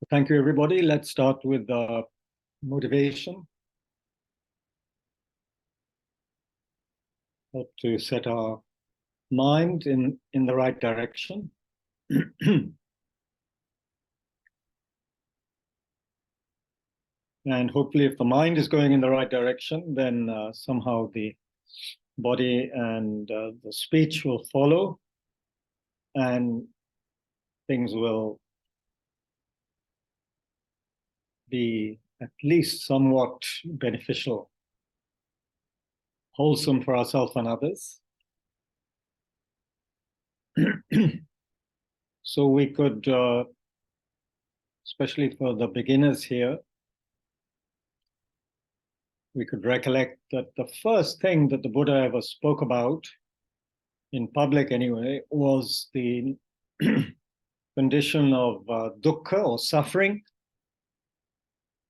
Thank you, everybody. Let's start with the motivation. Help to set our mind in the right direction. And hopefully, if the mind is going in the right direction, then somehow the body and the speech will follow, and things will be at least somewhat beneficial, wholesome for ourselves and others. So we could, especially for the beginners here, we could recollect that the first thing that the Buddha ever spoke about, in public anyway, was the condition of dukkha or suffering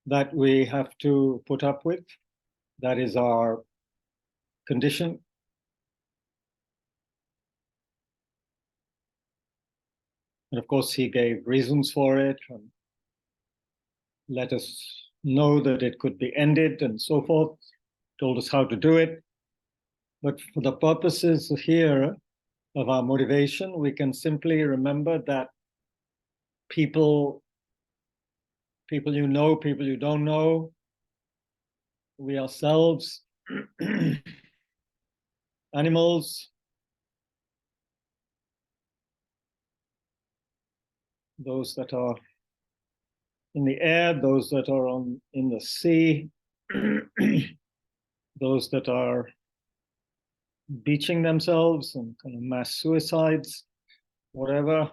that we have to put up with. That is our condition. And of course, he gave reasons for it and let us know that it could be ended and so forth, told us how to do it. But for the purposes here of our motivation, we can simply remember that people you know, people you don't know, we ourselves, animals, those that are in the air, those that are in the sea, those that are beaching themselves and kind of mass suicides, whatever,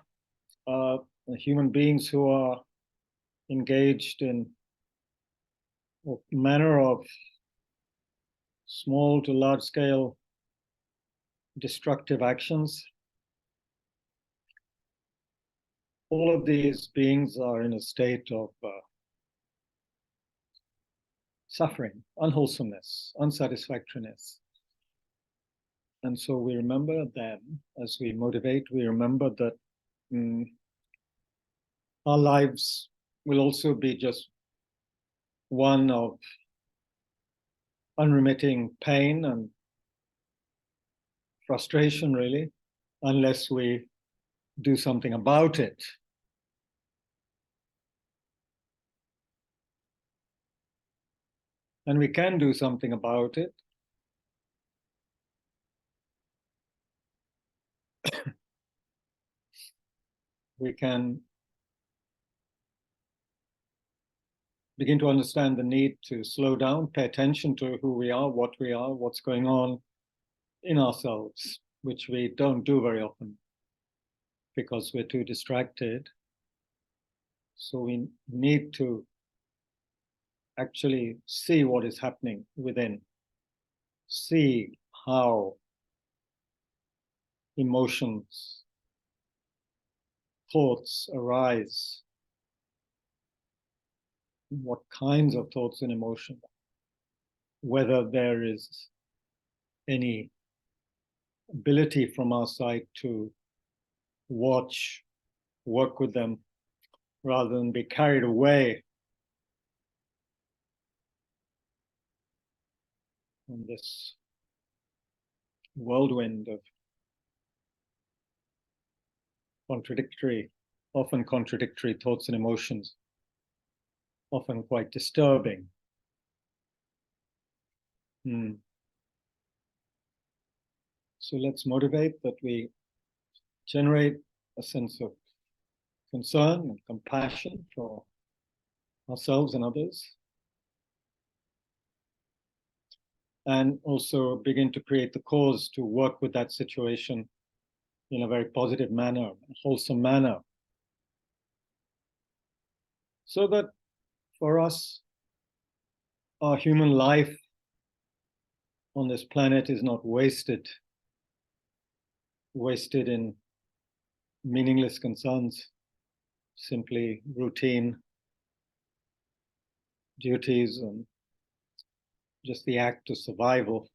human beings who are engaged in a manner of small to large scale destructive actions. All of these beings are in a state of suffering, unwholesomeness, unsatisfactoriness. And so we remember them as we motivate, we remember that our lives will also be just one of unremitting pain and frustration, really, unless we do something about it. And we can do something about it. We can begin to understand the need to slow down, pay attention to who we are, what's going on in ourselves, which we don't do very often because we're too distracted. So we need to actually see what is happening within, see how emotions, thoughts arise, what kinds of thoughts and emotions, whether there is any ability from our side to watch, work with them, rather than be carried away on this whirlwind of often contradictory thoughts and emotions, often quite disturbing. So let's motivate that we generate a sense of concern and compassion for ourselves and others, and also begin to create the cause to work with that situation in a very positive manner, a wholesome manner, so that for us, our human life on this planet is not wasted in meaningless concerns, simply routine duties and just the act of survival.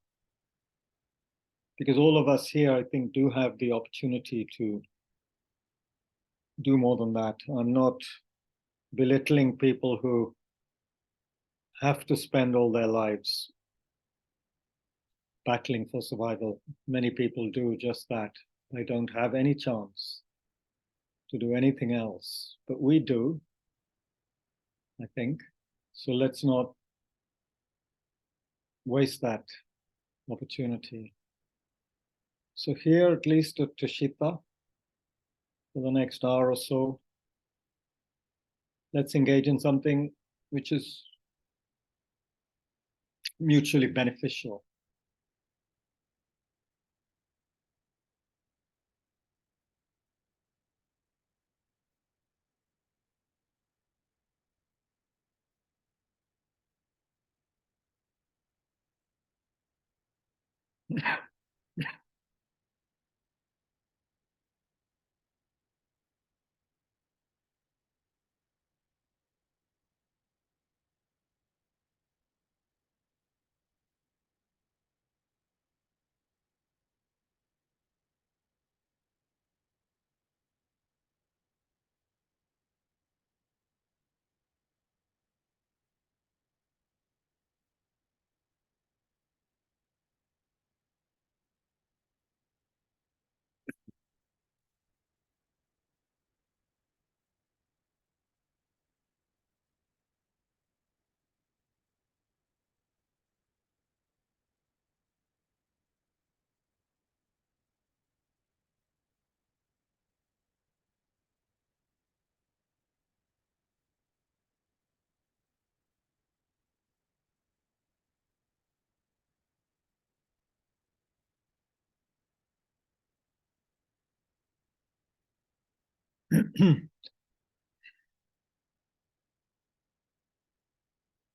Because all of us here, I think, do have the opportunity to do more than that. I'm not belittling people who have to spend all their lives battling for survival. Many people do just that. They don't have any chance to do anything else, but we do, I think. So let's not waste that opportunity. So here, at least at Tushita, for the next hour or so, let's engage in something which is mutually beneficial.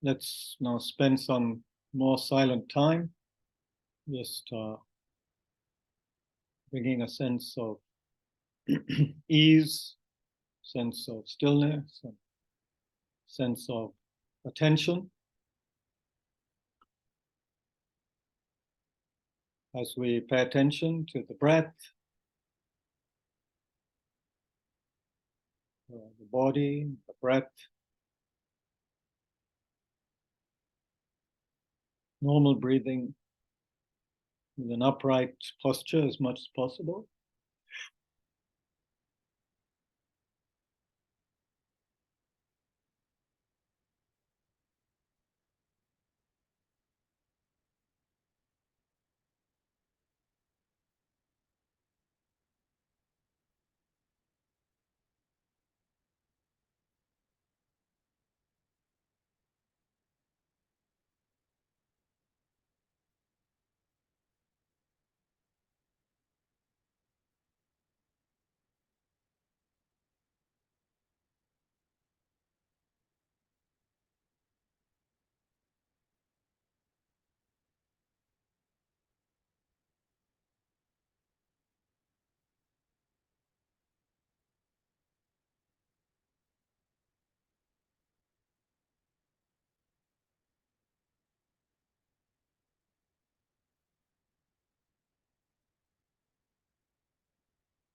Let's now spend some more silent time, just bringing a sense of ease, sense of stillness, and sense of attention as we pay attention to the breath, the body, the breath, normal breathing with an upright posture as much as possible.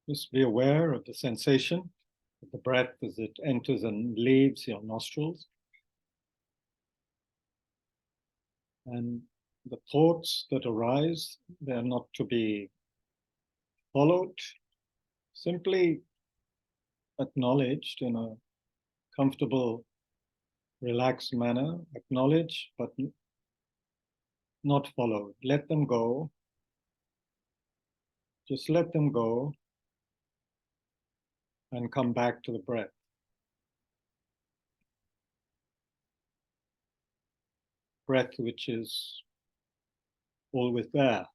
Just be aware of the sensation of the breath as it enters and leaves your nostrils. And the thoughts that arise, they're not to be followed, simply acknowledged in a comfortable, relaxed manner, acknowledge, but not followed. Let them go. Just let them go and come back to the breath. Breath which is always there.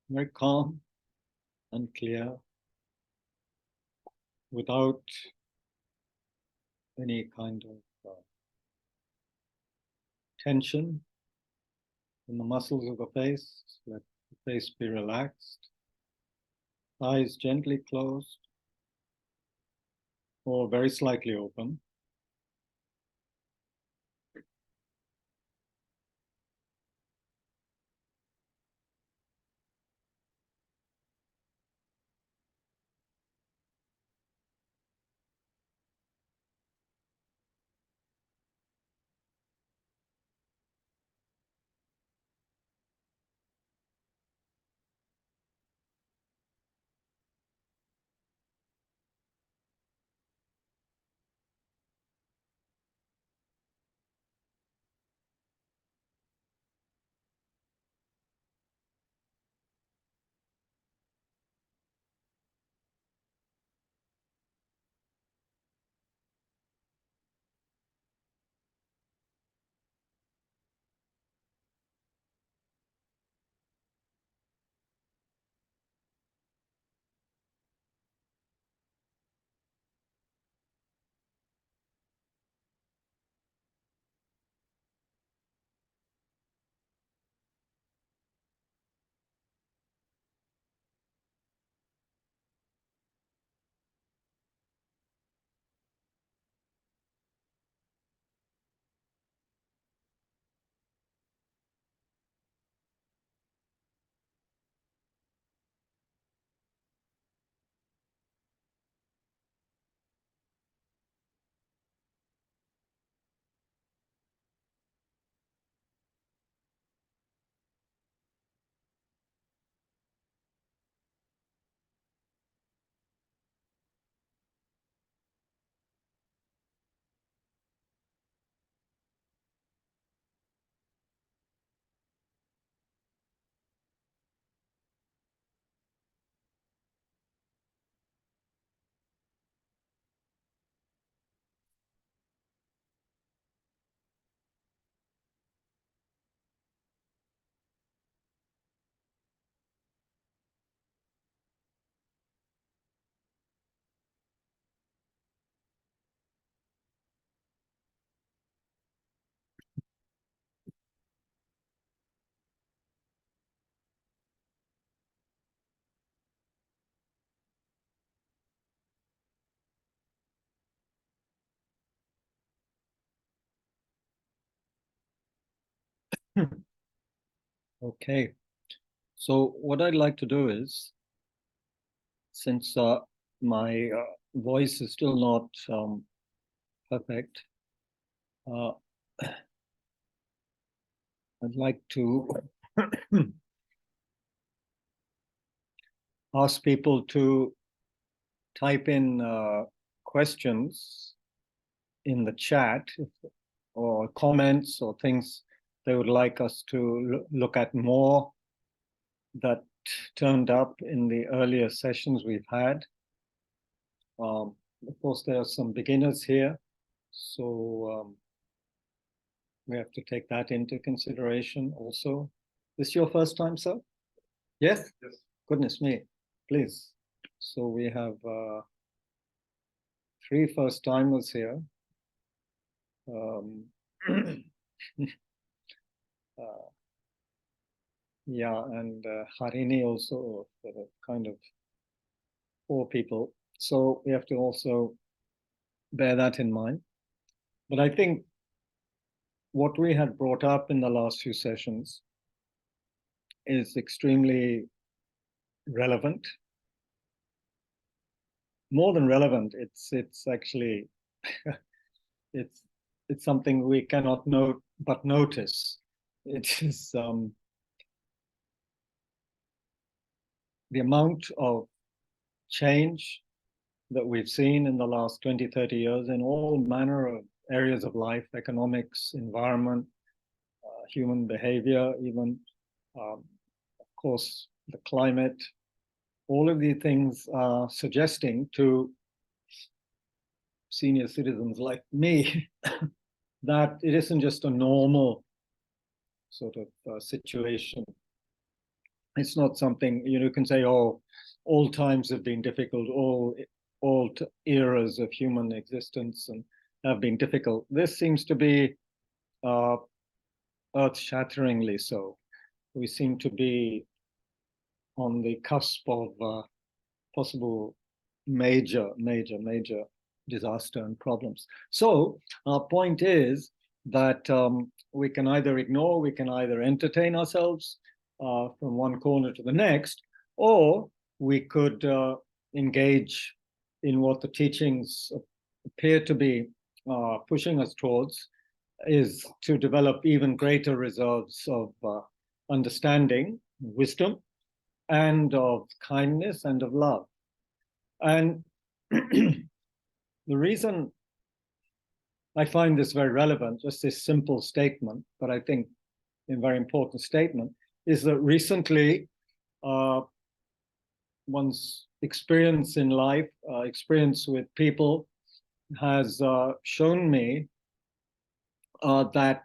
very calm and clear, without any kind of tension in the muscles of the face. Let the face be relaxed, eyes gently closed or very slightly open. Okay, so what I'd like to do is, since my voice is still not perfect, uh, I'd like to ask people to type in questions in the chat, or comments or things they would like us to look at more that turned up in the earlier sessions we've had. Of course, there are some beginners here, so we have to take that into consideration also. This your first time, sir? Yes? Yes. Goodness me, please. So we have 3 first-timers here. Yeah, and Harini also, kind of 4 people. So we have to also bear that in mind. But I think what we had brought up in the last few sessions is extremely relevant. More than relevant, it's actually it's something we cannot but notice. It is the amount of change that we've seen in the last 20, 30 years in all manner of areas of life: economics, environment, human behavior, even, of course, the climate. All of these things are suggesting to senior citizens like me that it isn't just a normal sort of situation. It's not something, you can say, oh, all times have been difficult, all eras of human existence and have been difficult. This seems to be earth-shatteringly so. We seem to be on the cusp of possible major disaster and problems. So our point is that we can either ignore, we can either entertain ourselves from one corner to the next, or we could engage in what the teachings appear to be pushing us towards, is to develop even greater reserves of understanding, wisdom, and of kindness and of love. And the reason I find this very relevant, just this simple statement, but I think a very important statement, is that recently one's experience in life, experience with people, has shown me that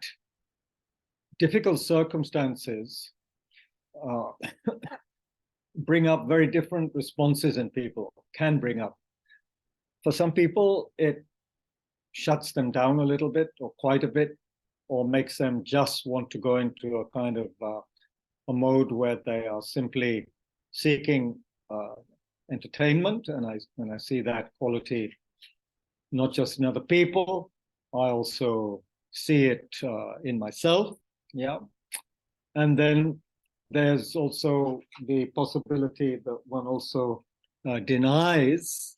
difficult circumstances bring up very different responses in people, can bring up. For some people, it shuts them down a little bit or quite a bit, or makes them just want to go into a kind of a mode where they are simply seeking entertainment. And I see that quality not just in other people, I also see it in myself. Yeah. And then there's also the possibility that one also denies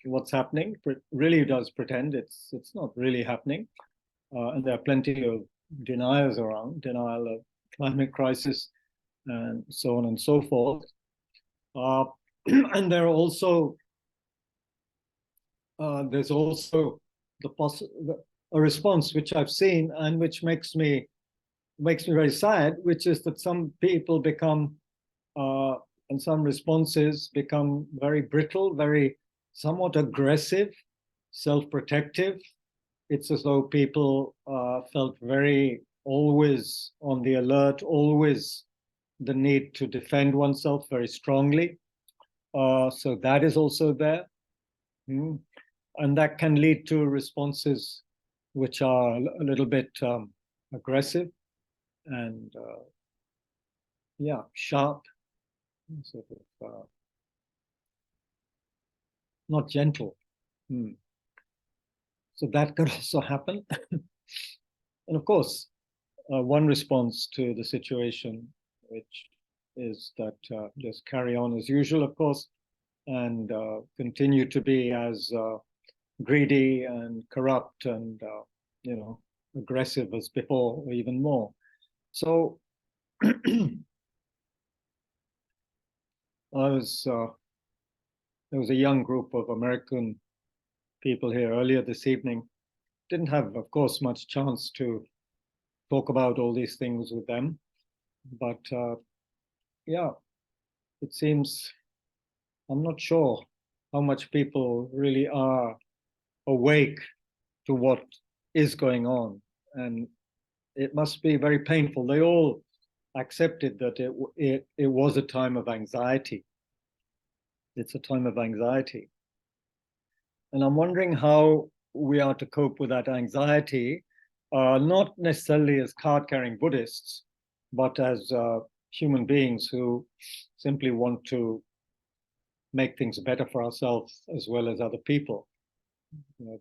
what's happening, really does pretend it's not really happening. And there are plenty of deniers around, denial of climate crisis and so on and so forth. And there are also there's also a response which I've seen and which makes me very sad, which is that some people become and some responses become very brittle, very somewhat aggressive, self-protective. It's as though people felt very always on the alert, always the need to defend oneself very strongly. So that is also there. And that can lead to responses which are a little bit aggressive and yeah, sharp, sort of not gentle. So that could also happen. And of course, one response to the situation, which is that just carry on as usual, of course, and continue to be as greedy and corrupt and aggressive as before, or even more. So there was a young group of American people here earlier this evening. Didn't have, of course, much chance to talk about all these things with them, but yeah, it seems, I'm not sure how much people really are awake to what is going on, and it must be very painful. They all accepted that it was a time of anxiety. It's a time of anxiety. And I'm wondering how we are to cope with that anxiety, not necessarily as card-carrying Buddhists, but as human beings who simply want to make things better for ourselves as well as other people,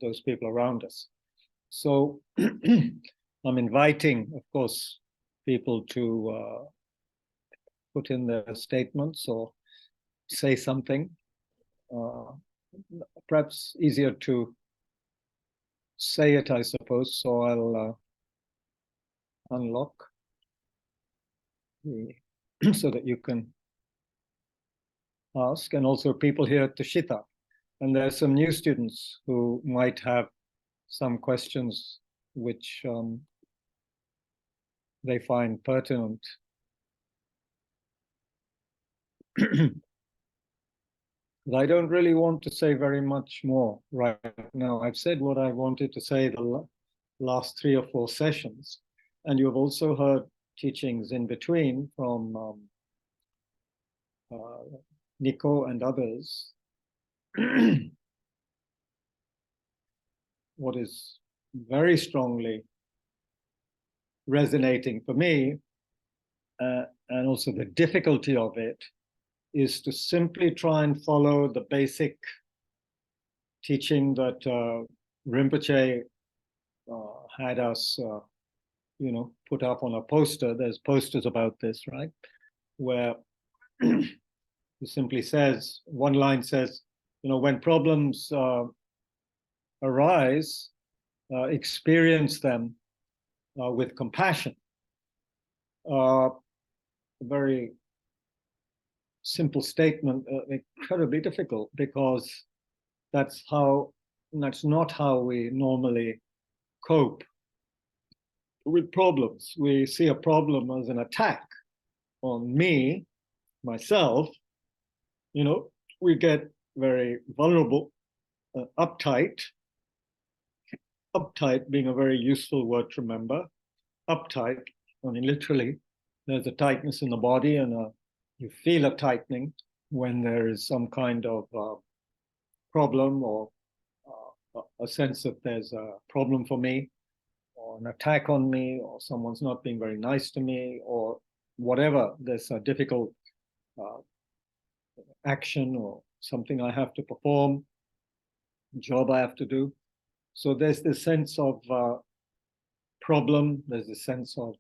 those people around us. So I'm inviting, of course, people to put in their statements or say something. Perhaps easier to say it, I suppose. So I'll unlock so that you can ask, and also people here at Tushita. And there are some new students who might have some questions which they find pertinent. I don't really want to say very much more right now. I've said what I wanted to say the last 3 or 4 sessions. And you've also heard teachings in between from Nico and others, what is very strongly resonating for me, and also the difficulty of it, is to simply try and follow the basic teaching that Rinpoche had us, put up on a poster. There's posters about this, right? Where he simply says, one line says, when problems arise, experience them with compassion. A very simple statement, incredibly difficult, because that's not how we normally cope with problems. We see a problem as an attack on me, myself. We get very vulnerable, uptight. Uptight being a very useful word to remember. Uptight, literally, there's a tightness in the body, and you feel a tightening when there is some kind of problem, or a sense that there's a problem for me, or an attack on me, or someone's not being very nice to me, or whatever. There's a difficult action or something I have to perform, job I have to do. So there's this sense of problem, there's this sense of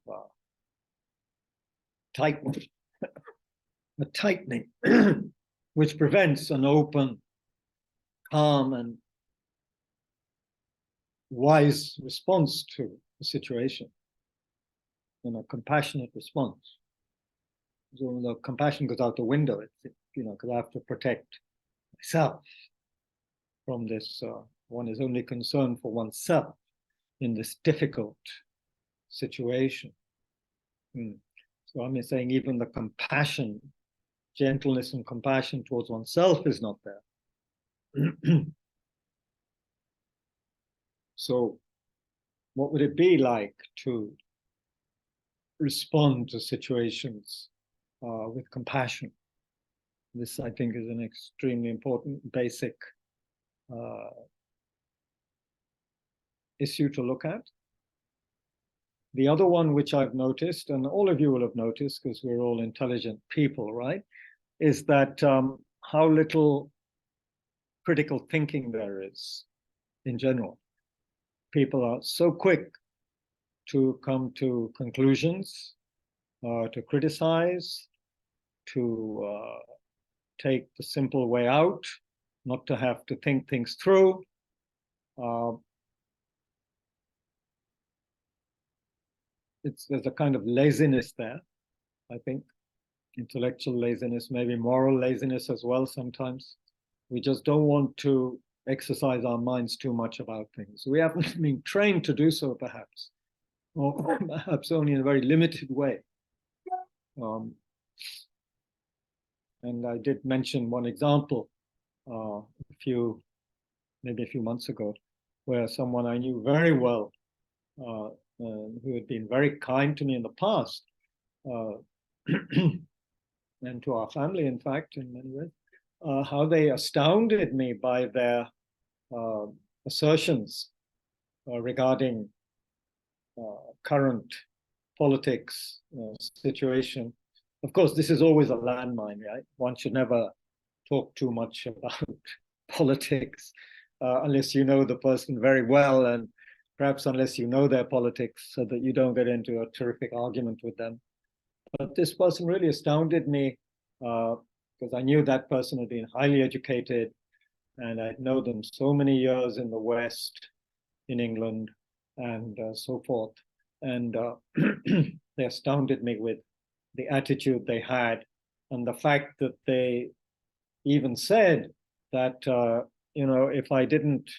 tightening, a tightening, which prevents an open, calm, and wise response to the situation, a compassionate response. So the compassion goes out the window, because I have to protect myself from this. One is only concerned for oneself in this difficult situation. So I'm saying even the compassion, gentleness and compassion towards oneself is not there. So what would it be like to respond to situations with compassion? This, I think, is an extremely important, basic issue to look at. The other one which I've noticed, and all of you will have noticed because we're all intelligent people, right, is that how little critical thinking there is in general. People are so quick to come to conclusions, to criticize, to take the simple way out, not to have to think things through. There's a kind of laziness there, I think, intellectual laziness, maybe moral laziness as well sometimes. We just don't want to exercise our minds too much about things. We haven't been trained to do so, perhaps, or perhaps only in a very limited way. And I did mention one example maybe a few months ago, where someone I knew very well, who had been very kind to me in the past, and to our family, in fact, in many ways, how they astounded me by their assertions regarding current politics situation. Of course, this is always a landmine, right? One should never talk too much about politics unless you know the person very well, and perhaps unless you know their politics, so that you don't get into a terrific argument with them. But this person really astounded me because I knew that person had been highly educated, and I'd known them so many years in the West, in England, and so forth. And they astounded me with the attitude they had, and the fact that they even said that, if I didn't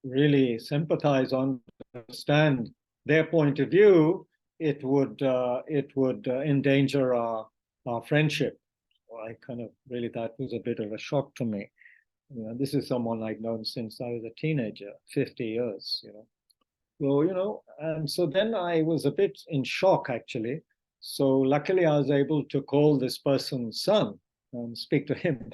really sympathize, understand their point of view, it would endanger our friendship. I kind of really, that was a bit of a shock to me. This is someone I'd known since I was a teenager, 50 years, So, and so then I was a bit in shock, actually, So luckily I was able to call this person's son and speak to him.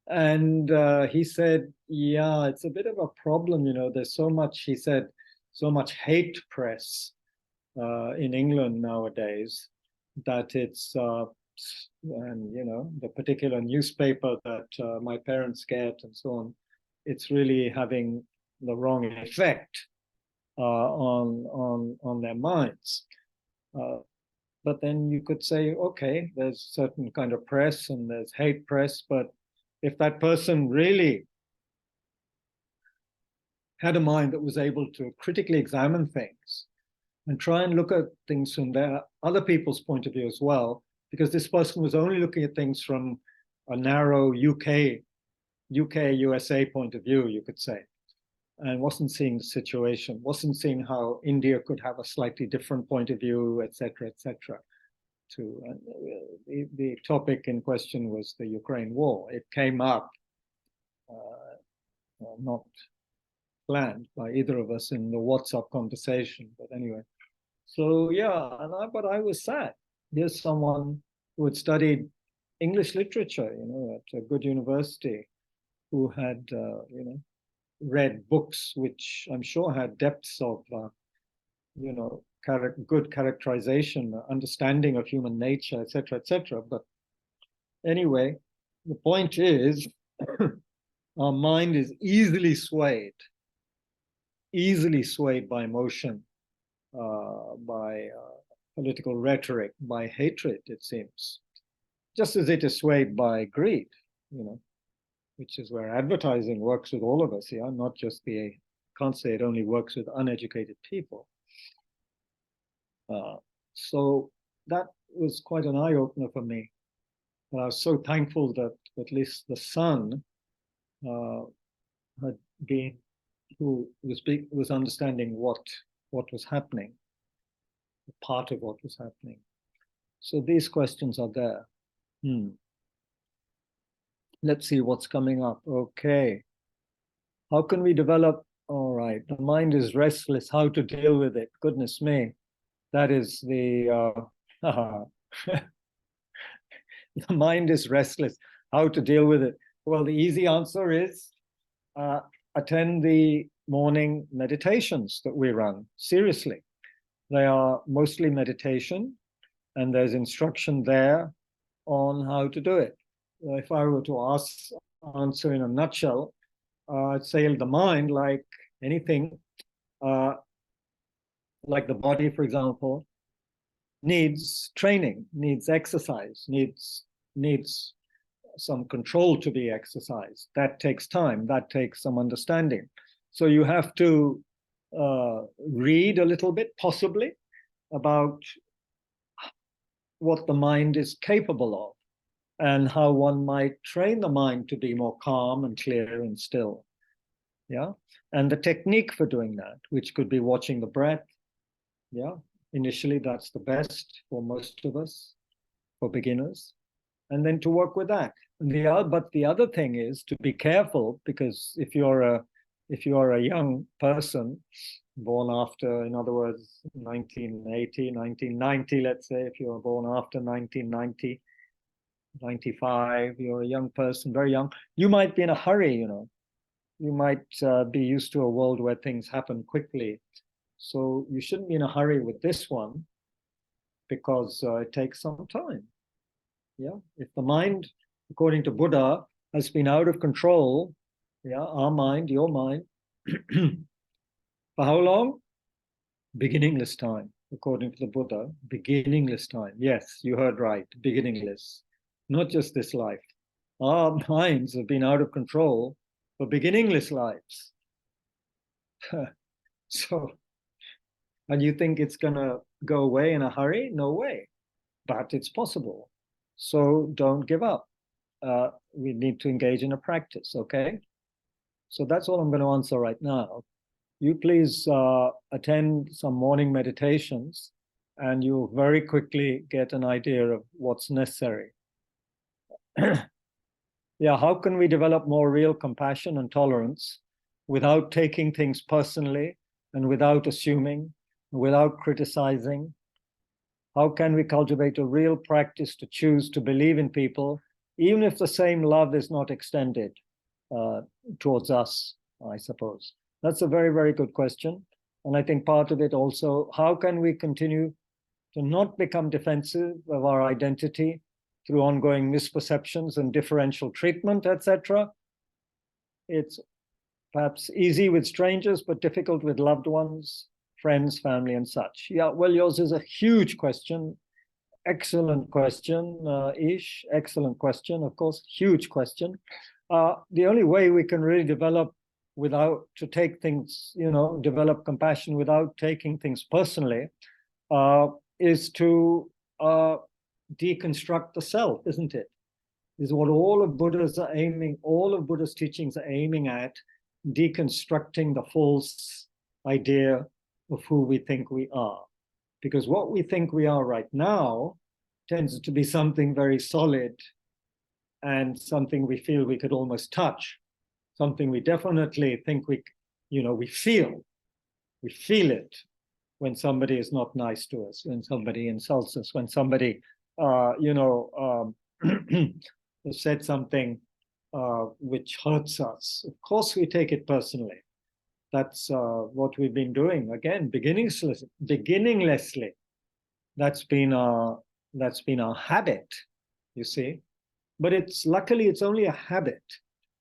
And he said, yeah, it's a bit of a problem, there's so much, he said, so much hate press in England nowadays that it's, and the particular newspaper that my parents get and so on, it's really having the wrong effect on their minds. But then you could say, okay, there's certain kind of press and there's hate press, but if that person really had a mind that was able to critically examine things and try and look at things from their other people's point of view as well, because this person was only looking at things from a narrow USA point of view, you could say, and wasn't seeing the situation, wasn't seeing how India could have a slightly different point of view, etc., etc. The topic in question was the Ukraine war. It came up, not planned by either of us in the WhatsApp conversation, but anyway. So yeah, but I was sad. Here's someone who had studied English literature, at a good university, who had, read books which I'm sure had depths of, good characterization, understanding of human nature, etc., etc. But anyway, the point is, our mind is easily swayed by emotion, by political rhetoric, by hatred, it seems, just as it is swayed by greed, which is where advertising works with all of us, not just can't say it only works with uneducated people. So that was quite an eye-opener for me. I was so thankful that at least the son had been, who was understanding what was happening, part of what was happening. So these questions are there. Let's see what's coming up. Okay. How can we develop? All right. The mind is restless. How to deal with it? Goodness me. That is the the mind is restless. How to deal with it? Well, the easy answer is attend the morning meditations that we run. Seriously. They are mostly meditation, and there's instruction there on how to do it. If I were to answer in a nutshell, I'd say the mind, like anything, like the body, for example, needs training, needs exercise, needs some control to be exercised. That takes time, that takes some understanding. So you have to read a little bit, possibly, about what the mind is capable of and how one might train the mind to be more calm and clear and still. Yeah. And the technique for doing that, which could be watching the breath. Yeah. Initially, that's the best for most of us, for beginners. And then to work with that. But the other thing is to be careful, because if you're a young person born after, in other words, 1980, 1990, let's say, if you were born after 1990, 95, you're a young person, very young, you might be in a hurry, you might be used to a world where things happen quickly. So you shouldn't be in a hurry with this one, because it takes some time. Yeah, if the mind, according to Buddha, has been out of control, our mind, your mind, for how long? Beginningless time, according to the Buddha. Beginningless time. Yes, you heard right. Beginningless. Not just this life. Our minds have been out of control for beginningless lives. So, and you think it's going to go away in a hurry? No way. But it's possible. So don't give up. We need to engage in a practice, okay? So that's all I'm going to answer right now. You please attend some morning meditations, and you'll very quickly get an idea of what's necessary. Yeah, how can we develop more real compassion and tolerance without taking things personally and without assuming, without criticizing? how can we cultivate a real practice to choose to believe in people, even if the same love is not extended towards us, I suppose. That's a very, very good question. And I think part of it also, how can we continue to not become defensive of our identity through ongoing misperceptions and differential treatment, etc. It's perhaps easy with strangers, but difficult with loved ones, friends, family, and such. Yeah, well, yours is a huge question. Excellent question, Ish. Excellent question, of course, huge question. The only way we can really develop without to take things, develop compassion without taking things personally, is to deconstruct the self, isn't it? Is what all of Buddha's teachings are aiming at, deconstructing the false idea of who we think we are. Because what we think we are right now tends to be something very solid and something we feel we could almost touch, something we definitely think we feel it when somebody is not nice to us, when somebody insults us, when somebody, said something which hurts us. Of course, we take it personally. That's what we've been doing. Again, beginninglessly. That's been our habit, you see. But luckily it's only a habit.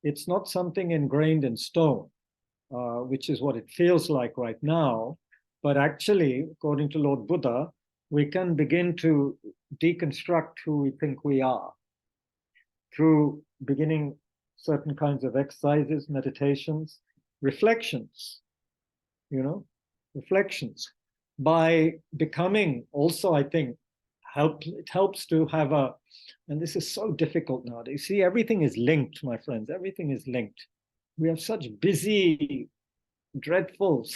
It's not something ingrained in stone, which is what it feels like right now. But actually, according to Lord Buddha, we can begin to deconstruct who we think we are through beginning certain kinds of exercises, meditations, reflections, reflections. By becoming also, I think, it helps to have and this is so difficult nowadays. See, everything is linked, my friends, everything is linked. We have such busy, dreadful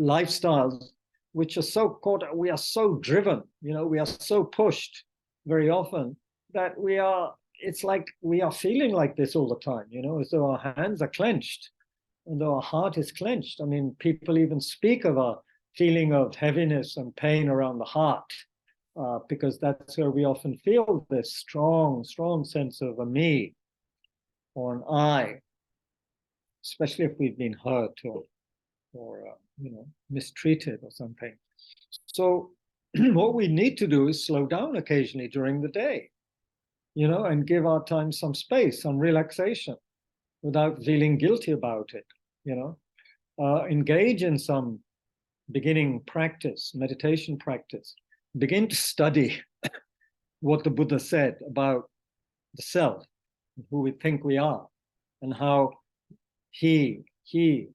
lifestyles, which are so we are so driven, we are so pushed very often that it's like we are feeling like this all the time, as though our hands are clenched and though our heart is clenched. I mean, people even speak of a feeling of heaviness and pain around the heart, because that's where we often feel this strong, strong sense of a me or an I, especially if we've been hurt or mistreated or something. So what we need to do is slow down occasionally during the day, and give our time some space, some relaxation, without feeling guilty about it, engage in some beginning practice, meditation practice, begin to study what the Buddha said about the self, who we think we are, and how he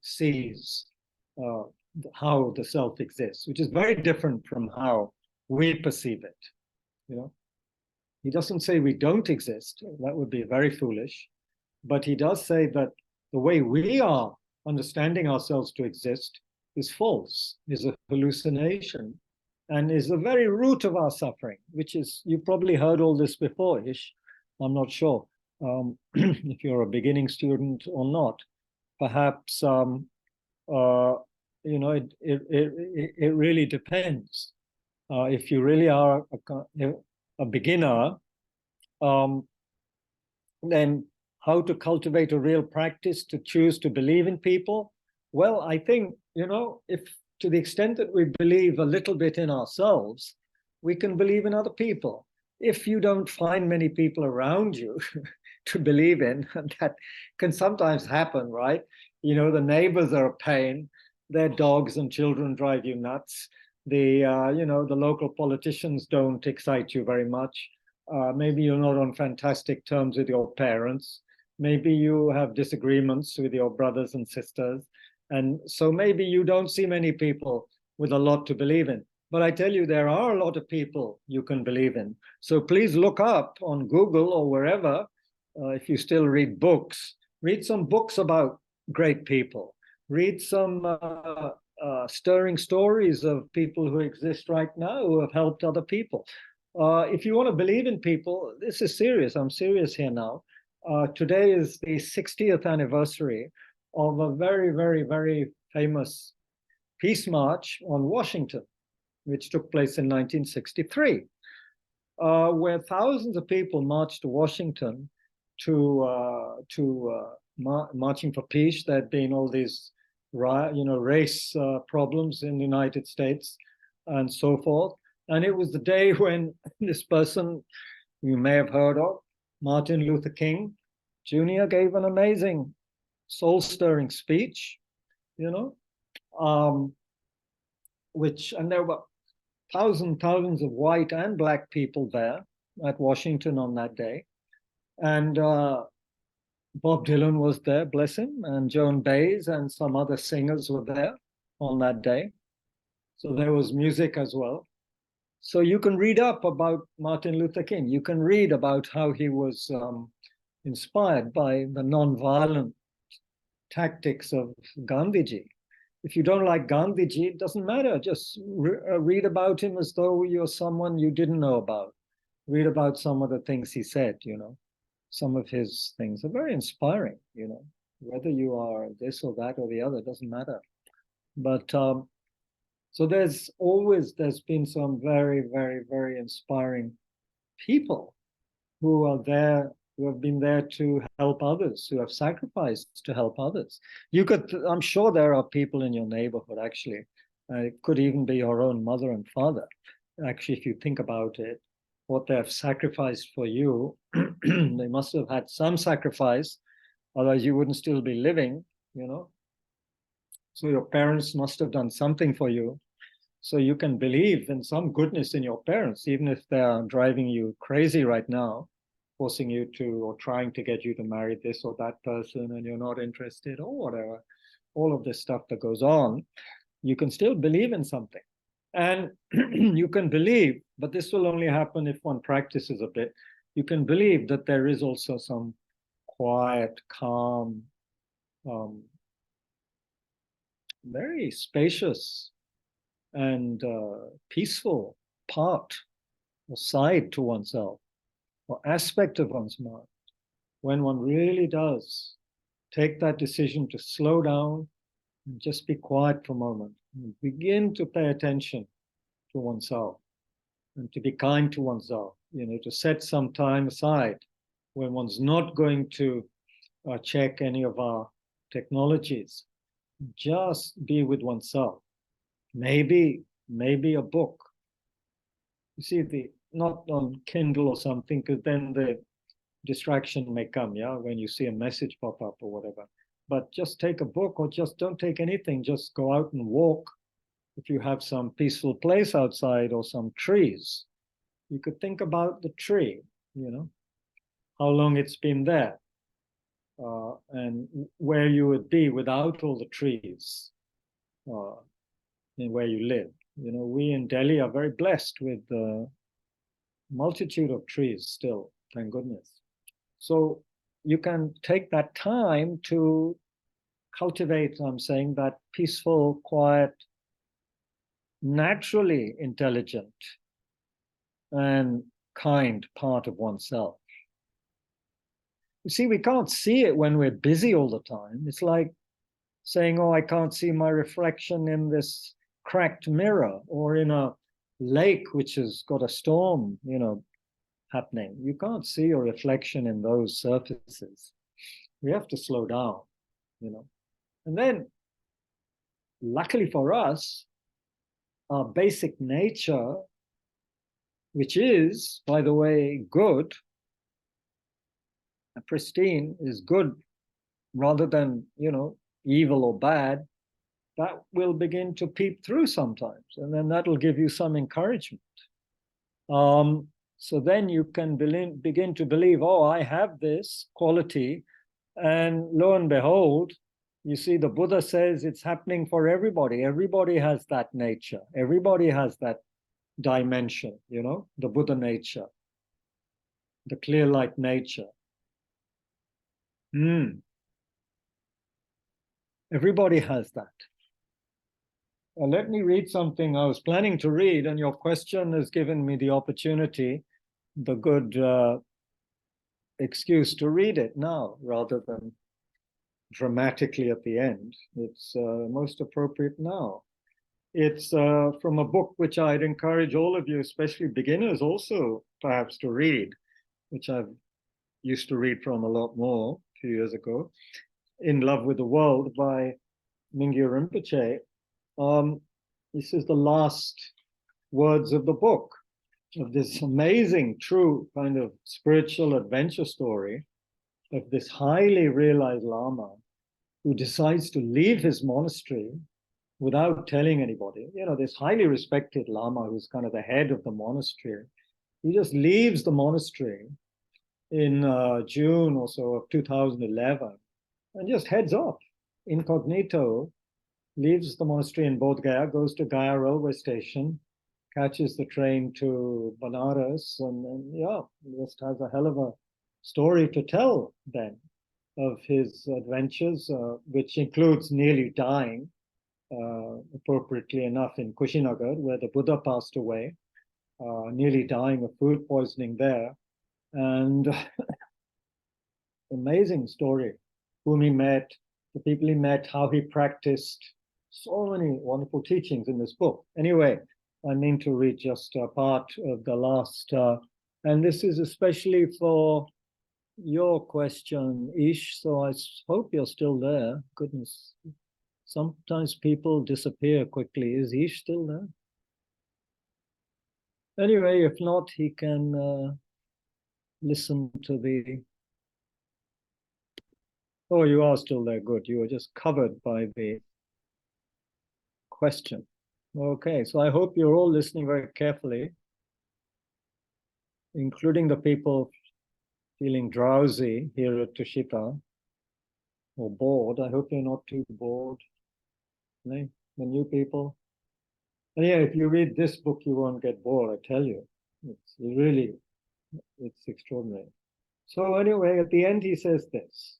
sees how the self exists, which is very different from how we perceive it. He doesn't say we don't exist. That would be very foolish. But he does say that the way we are understanding ourselves to exist is false, is a hallucination, and is the very root of our suffering, which is, you've probably heard all this before, Ish. I'm not sure if you're a beginning student or not. Perhaps, it really depends. If you really are a beginner, then how to cultivate a real practice to choose to believe in people? Well, I think, if to the extent that we believe a little bit in ourselves, we can believe in other people. If you don't find many people around you to believe in, and that can sometimes happen, right? The neighbors are a pain, their dogs and children drive you nuts. The local politicians don't excite you very much. Maybe you're not on fantastic terms with your parents. Maybe you have disagreements with your brothers and sisters. And so maybe you don't see many people with a lot to believe in. But I tell you, there are a lot of people you can believe in. So please look up on Google or wherever, if you still read books, read some books about great people. Read some stirring stories of people who exist right now who have helped other people. If you want to believe in people, this is serious. I'm serious here now. Today is the 60th anniversary of a very, very, very famous peace march on Washington. which took place in 1963, where thousands of people marched to Washington marching for peace. There had been all these, race problems in the United States and so forth. And it was the day when this person you may have heard of, Martin Luther King Jr., gave an amazing, soul-stirring speech, and there were thousands of white and black people there at Washington on that day. And Bob Dylan was there, bless him, and Joan Baez and some other singers were there on that day. So there was music as well. So you can read up about Martin Luther King. You can read about how he was inspired by the non-violent tactics of Gandhiji. If you don't like Gandhiji, it doesn't matter. Just read about him as though you're someone you didn't know about. Read about some of the things he said, Some of his things are very inspiring, Whether you are this or that or the other, doesn't matter. But so there's been some very, very, very inspiring people who are there, who have been there to help others, who have sacrificed to help others. I'm sure there are people in your neighborhood, actually. It could even be your own mother and father. Actually, if you think about it, what they have sacrificed for you, they must have had some sacrifice, otherwise you wouldn't still be living, So your parents must have done something for you. So you can believe in some goodness in your parents, even if they are driving you crazy right now, forcing you to, or trying to get you to marry this or that person, and you're not interested, or whatever, all of this stuff that goes on, you can still believe in something. And you can believe, but this will only happen if one practices a bit, you can believe that there is also some quiet, calm, very spacious and peaceful part or side to oneself, or aspect of one's mind, when one really does take that decision to slow down and just be quiet for a moment, and begin to pay attention to oneself and to be kind to oneself, to set some time aside when one's not going to check any of our technologies. Just be with oneself. Maybe a book. You see, not on Kindle or something, because then the distraction may come, when you see a message pop up or whatever. But just take a book, or just don't take anything. Just go out and walk. If you have some peaceful place outside or some trees, you could think about the tree, how long it's been there, and where you would be without all the trees, in where you live. We in Delhi are very blessed with a multitude of trees still, thank goodness. So you can take that time to cultivate, I'm saying, that peaceful, quiet, naturally intelligent and kind part of oneself. You see, we can't see it when we're busy all the time. It's like saying, I can't see my reflection in this cracked mirror, or in a lake which has got a storm, happening. You can't see your reflection in those surfaces. We have to slow down, And then, luckily for us, our basic nature, which is, by the way, good, pristine, is good rather than, evil or bad, that will begin to peep through sometimes. And then that'll give you some encouragement. So then you can begin to believe, I have this quality. And lo and behold, you see, the Buddha says it's happening for everybody. Everybody has that nature. Everybody has that dimension, the Buddha nature, the clear light nature. Everybody has that. Let me read something I was planning to read, and your question has given me the opportunity, the good excuse to read it now, rather than dramatically at the end. It's most appropriate now. It's from a book which I'd encourage all of you, especially beginners, also perhaps to read, which I've used to read from a lot more a few years ago. In Love with the World by Mingyur Rinpoche. This is the last words of the book, of this amazing, true kind of spiritual adventure story of this highly realized Lama who decides to leave his monastery without telling anybody. You know, this highly respected Lama who's kind of the head of the monastery. He just leaves the monastery in June or so of 2011 and just heads off incognito, leaves the monastery in Bodh Gaya, goes to Gaya railway station, catches the train to Banaras, and yeah, just has a hell of a story to tell then of his adventures, which includes nearly dying, appropriately enough, in Kushinagar, where the Buddha passed away, nearly dying of food poisoning there. And amazing story, whom he met, the people he met, how he practiced. So many wonderful teachings in this book. Anyway, I mean to read just a part of the last, and this is especially for your question, Ish, so I hope you're still there. Goodness, sometimes people disappear quickly. Is Ish still there? Anyway, if not, he can listen to the... Oh, you are still there. Good. You were just covered by the question. Okay, so I hope you're all listening very carefully, including the people feeling drowsy here at Tushita or bored. I hope you're not too bored. The new people. And yeah, if you read this book, you won't get bored, I tell you. It's really, it's extraordinary. So anyway, at the end, he says this,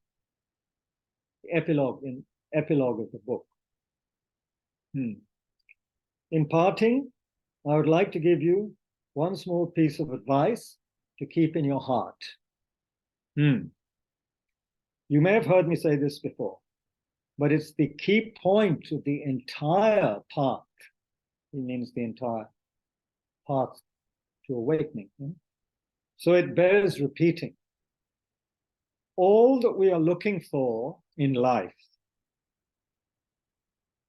the epilogue of the book. In parting, I would like to give you one small piece of advice to keep in your heart. You may have heard me say this before, but it's the key point of the entire path. It means the entire path to awakening. So it bears repeating. All that we are looking for in life,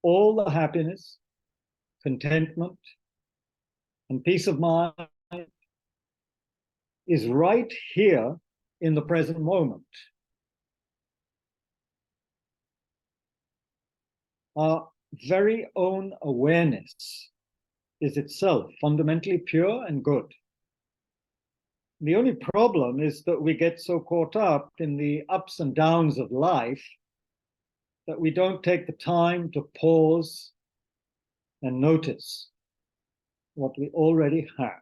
all the happiness, contentment, and peace of mind is right here in the present moment. Our very own awareness is itself fundamentally pure and good. The only problem is that we get so caught up in the ups and downs of life that we don't take the time to pause and notice what we already have.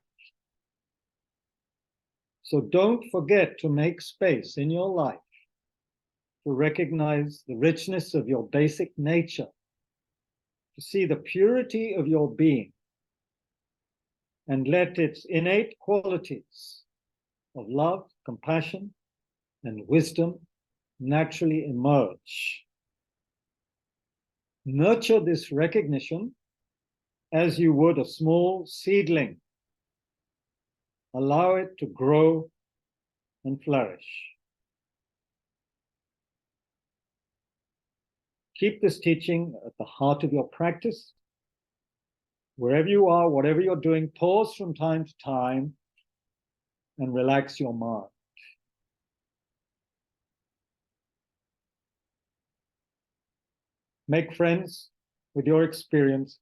So don't forget to make space in your life to recognize the richness of your basic nature, to see the purity of your being, and let its innate qualities of love, compassion, and wisdom naturally emerge. Nurture this recognition as you would a small seedling. Allow it to grow and flourish. Keep this teaching at the heart of your practice. Wherever you are, whatever you're doing, pause from time to time and relax your mind. Make friends with your experience.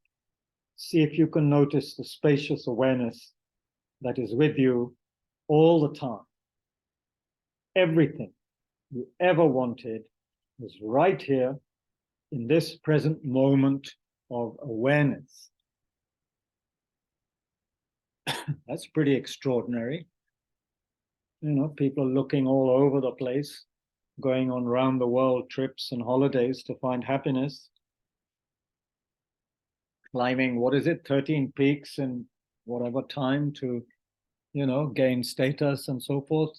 See if you can notice the spacious awareness that is with you all the time. Everything you ever wanted is right here in this present moment of awareness. That's pretty extraordinary. You know, people looking all over the place, going on round the world trips and holidays to find happiness, climbing, 13 peaks in whatever time to, gain status and so forth.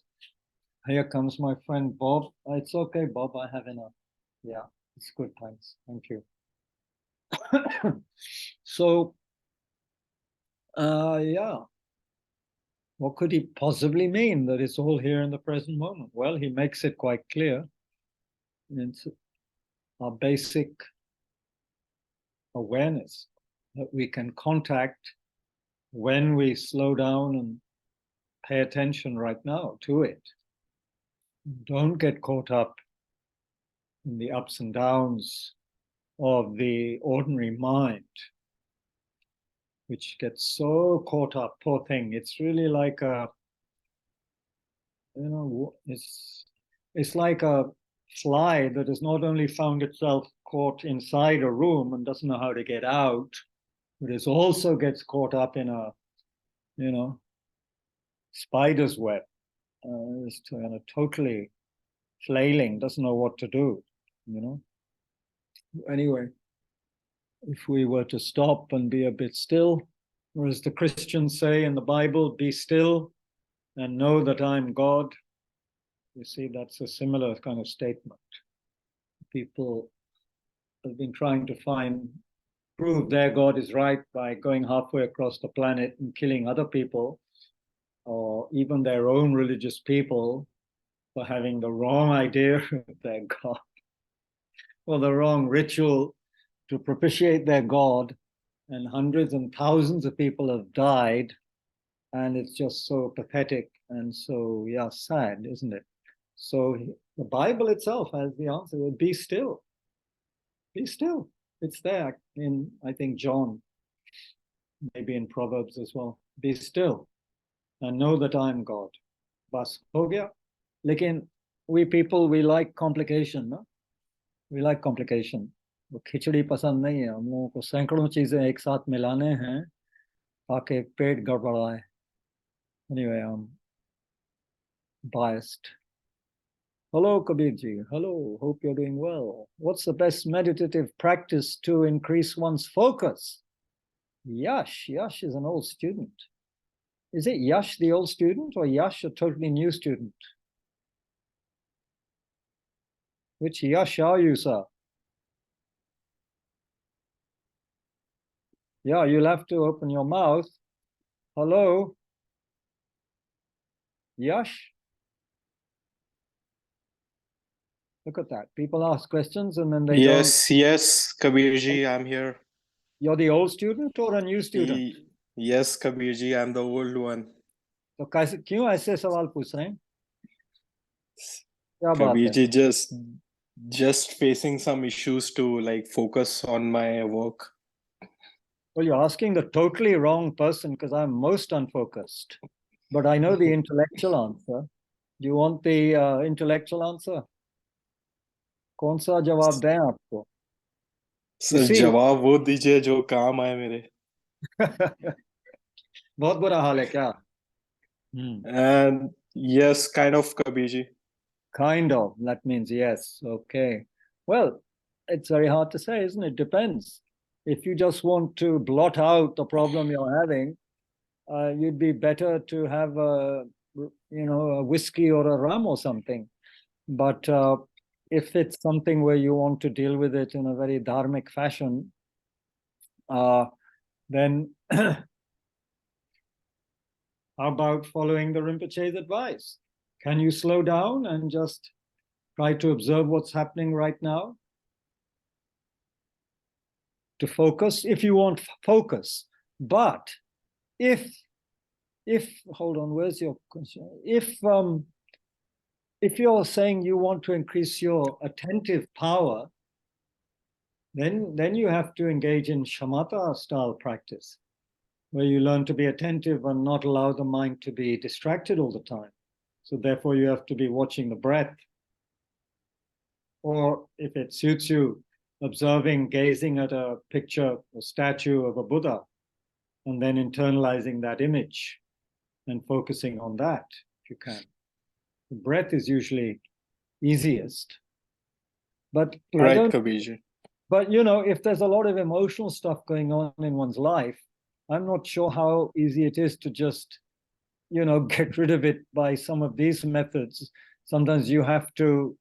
Here comes my friend Bob. It's okay, Bob, I have enough. Yeah, it's good, thanks. Thank you. So, yeah, what could he possibly mean that it's all here in the present moment? Well, he makes it quite clear. It's our basic awareness that we can contact when we slow down and pay attention right now to it. Don't get caught up in the ups and downs of the ordinary mind, which gets so caught up, poor thing. It's really like it's like a fly that has not only found itself caught inside a room and doesn't know how to get out, but it also gets caught up in a, spider's web. It's totally flailing, doesn't know what to do, Anyway, if we were to stop and be a bit still, or as the Christians say in the Bible, be still and know that I'm God. You see, that's a similar kind of statement. People have been trying to prove their God is right by going halfway across the planet and killing other people, or even their own religious people, for having the wrong idea of their God, or the wrong ritual to propitiate their God, and hundreds and thousands of people have died, and it's just so pathetic and so, yeah, sad, isn't it? So the Bible itself has the answer. Be still. Be still. It's there in, I think, John, maybe in Proverbs as well. Be still and know that I'm God. Bas ho gaya. Lekin we people, we like complication, no? We like complication. वो खिचड़ी पसंद नहीं है, हम लोगों को सैकड़ों चीजें एक साथ मिलाने हैं ताकि पेट गड़बड़ाए. Anyway, I'm biased. Hello, Kabirji. Hello, hope you're doing well. What's the best meditative practice to increase one's focus? Yash. Yash is an old student. Is it Yash, the old student, or Yash, a totally new student? Which Yash are you, sir? Yeah, you'll have to open your mouth. Hello? Yash? Look at that. People ask questions and then they don't. Yes, Kabirji, I'm here. You're the old student or a new student? Yes, Kabirji, I'm the old one. तो कैसे क्यों ऐसे सवाल पूछ रहे हैं? क्या बात है? Kabirji, just facing some issues to like focus on my work. Well, you're asking the totally wrong person because I'm most unfocused. But I know the intellectual answer. Do you want the intellectual answer? कौन सा जवाब दें आपको? Sir जवाब वो दीजिए जो काम आए मेरे. बहुत बुरा हाल है क्या? And yes, kind of, Kabirji. Kind of. That means yes. Okay. Well, it's very hard to say, isn't it? Depends. If you just want to blot out the problem you're having, you'd be better to have a whiskey or a rum or something. But if it's something where you want to deal with it in a very dharmic fashion, then how about following the Rinpoche's advice? Can you slow down and just try to observe what's happening right now? To focus, if you want focus. But if hold on, where's your question? If you're saying you want to increase your attentive power, then you have to engage in shamatha style practice, where you learn to be attentive and not allow the mind to be distracted all the time. So therefore you have to be watching the breath. Or if it suits you, observing, gazing at a picture, a statue of a Buddha, and then internalizing that image and focusing on that, if you can. The breath is usually easiest. But right, Kabirji. But if there's a lot of emotional stuff going on in one's life, I'm not sure how easy it is to just, get rid of it by some of these methods. Sometimes you have to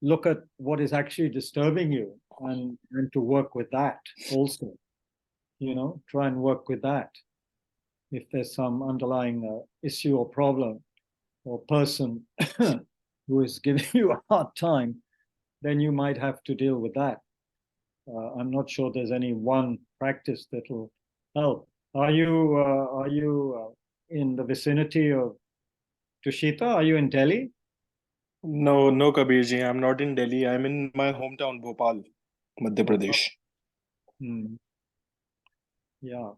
look at what is actually disturbing you and to work with that also. Try and work with that. If there's some underlying issue or problem or person who is giving you a hard time, then you might have to deal with that. I'm not sure there's any one practice that will help. Are you in the vicinity of Tushita? Are you in Delhi? No, no, Kabirji, I'm not in Delhi. I'm in my hometown, Bhopal, Madhya Pradesh. Hmm. Yeah.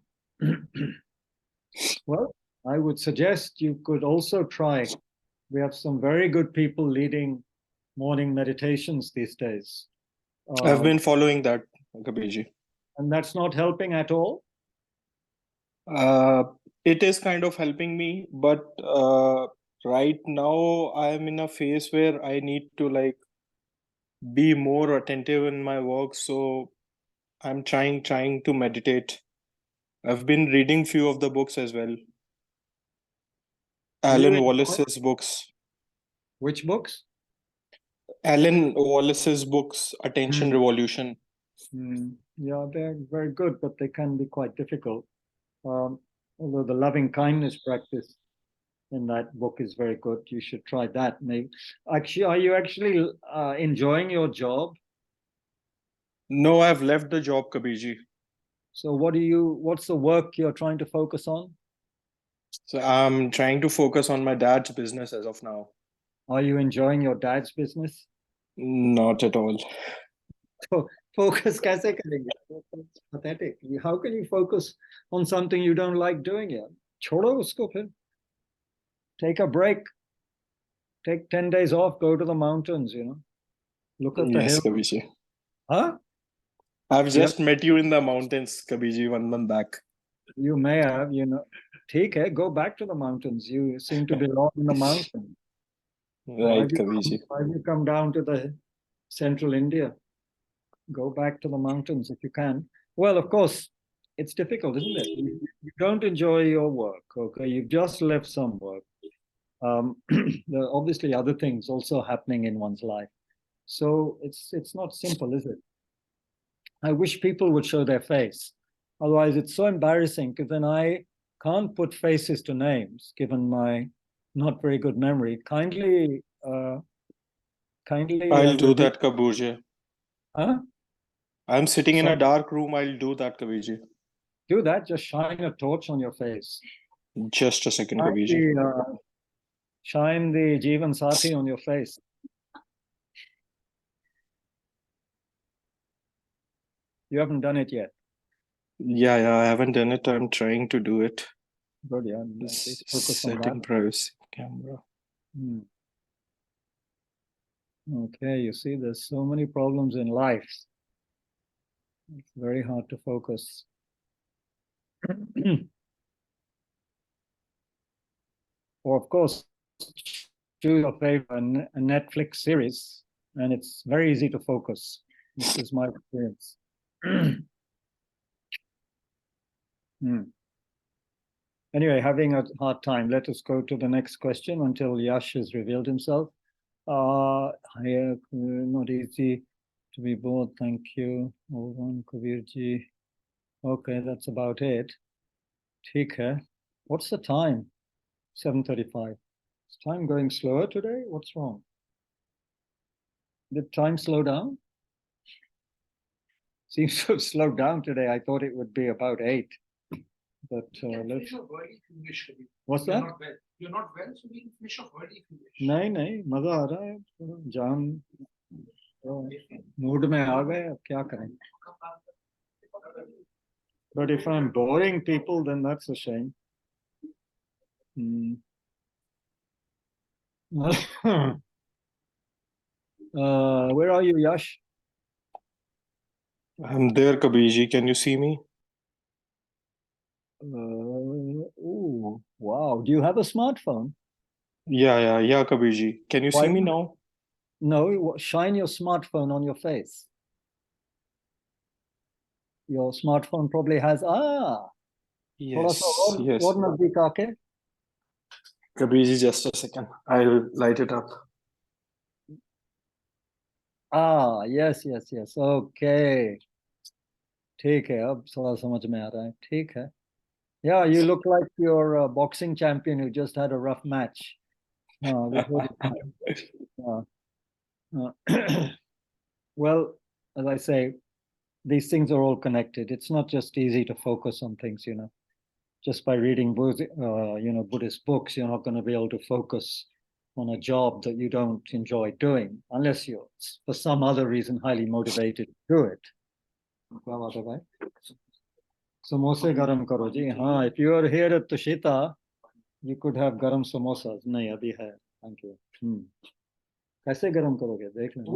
Well, I would suggest you could also try. We have some very good people leading morning meditations these days. I've been following that, Kabirji. And that's not helping at all? It is kind of helping me, but right now I'm in a phase where I need to like be more attentive in my work. So I'm trying to meditate. I've been reading few of the books as well. Alan Wallace's books. Which books? Alan Wallace's books, Attention Revolution. Yeah, they're very good, but they can be quite difficult. Although the loving kindness practice in that book is very good. You should try that. Maybe. Actually, are you actually enjoying your job? No, I've left the job, Kabirji. So what's the work you're trying to focus on? So I'm trying to focus on my dad's business as of now. Are you enjoying your dad's business? Not at all. So focus kaise karenge? That's pathetic. How can you focus on something you don't like doing it? Chodo usko phir. Take a break. Take 10 days off, go to the mountains, Look at the hill. Kabirji. Huh? I've just met you in the mountains, Kabirji, 1 month back. You may have, Take hai, go back to the mountains. You seem to belong in the mountains. Right, Kabirji. Why have you come down to the central India? Go back to the mountains if you can. Well, of course, it's difficult, isn't it? You don't enjoy your work, okay? You've just left some work. There are obviously other things also happening in one's life. So it's not simple, is it? I wish people would show their face. Otherwise, it's so embarrassing because then I can't put faces to names, given my not very good memory. Kindly. I'll do that, Kabirji. Huh? I'm sitting in a dark room. I'll do that, Kabirji. Do that. Just shine a torch on your face. Just a second, Kabirji. Shine the Jeevan Sati on your face. You haven't done it yet. Yeah, I haven't done it. I'm trying to do it. Good, yeah. Setting privacy camera. Okay, you see, there's so many problems in life. It's very hard to focus. Or, of course, choose your favorite a Netflix series, and it's very easy to focus. This is my experience. Anyway, having a hard time. Let us go to the next question until Yash has revealed himself. Not easy to be bored. Thank you. Hold on, Kabirji. Okay, that's about it. Theek hai. What's the time? 7:35. Is time going slower today? What's wrong? Did time slow down? Seems to have slowed down today. I thought it would be about 8. But let's. What's that? You're not well, so we can finish off early if you wish. नहीं मजा आ रहा है जान mood में आ गए अब क्या करें. But if I'm boring people, then that's a shame. Where are you, Yash? I'm there, Kabirji. Can you see me? Oh, wow. Do you have a smartphone? Yeah, Kabirji. Can you see me now? No, shine your smartphone on your face. Your smartphone probably has, Yes. What nazdeek aake? Kabirji, just a second. I'll light it up. yes, yes, yes. Okay. ठीक है, अब थोड़ा समझ में आ रहा है. ठीक है. Yeah, you look like you're a boxing champion who just had a rough match. Before well, as I say, these things are all connected. It's not just easy to focus on things, Just by reading, Buddhist books, you're not going to be able to focus on a job that you don't enjoy doing, unless you're, for some other reason, highly motivated to do it. Samosa garam karo ji. हाँ, if you are here at Tushita, you could have garam samosas. नहीं, अभी है. Thank you. कैसे गरम करोगे? देख लेना.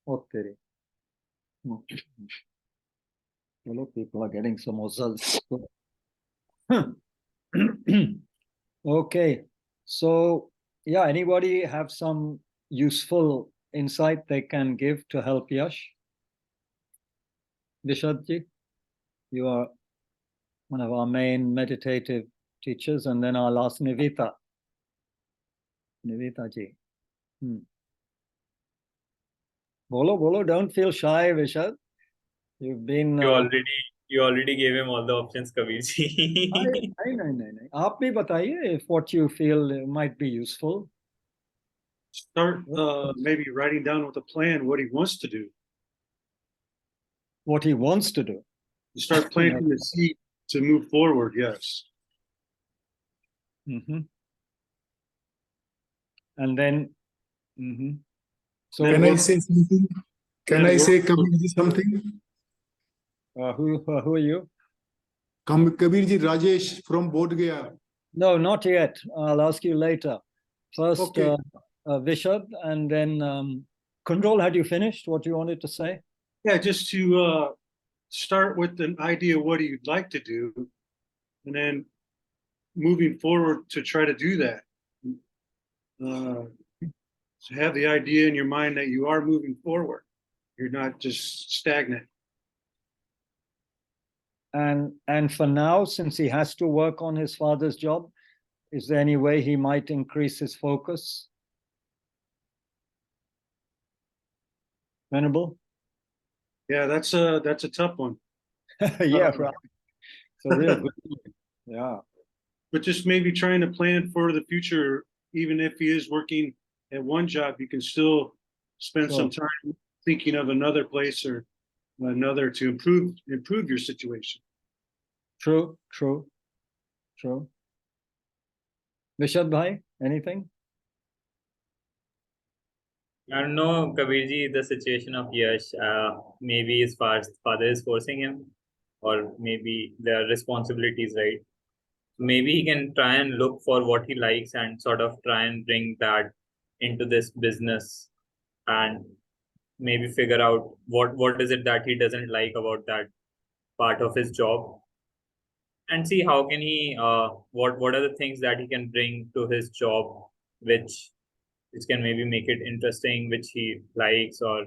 ओ तेरी. Hello, people are getting samosas. Okay, so yeah, anybody have some useful insight they can give to help Yash? Vishadji, you are one of our main meditative teachers, and then our last Nivita. Nivita ji. Bolo, don't feel shy, Vishad. You've been. You already gave him all the options, Kabir ji. नहीं. आप भी बताइए if what you feel might be useful. Start maybe writing down with a plan what he wants to do. What he wants to do. You start planting the seed to move forward. Yes. And then. So can I say something? Can I say Kabir something? Who are you? Kabir ji, Rajesh from Bodh Gaya. No, not yet. I'll ask you later. First, Okay. Vishad, and then Kundrol, had you finished what you wanted to say? Yeah, just to start with an idea of what you'd like to do, and then moving forward to try to do that. So have the idea in your mind that you are moving forward. You're not just stagnant. And for now, since he has to work on his father's job, is there any way he might increase his focus? Venerable? Yeah, that's a tough one. Yeah, right. So real good. Yeah. But just maybe trying to plan for the future, even if he is working at one job, you can still spend some time thinking of another place or another to improve your situation. True. Vishad bhai, anything? I don't know, Kabir ji, the situation of Yash. Maybe his father is forcing him, or maybe there are responsibilities, right? Maybe he can try and look for what he likes and sort of try and bring that into this business, and maybe figure out what is it that he doesn't like about that part of his job, and see how can he what are the things that he can bring to his job which can maybe make it interesting, which he likes, or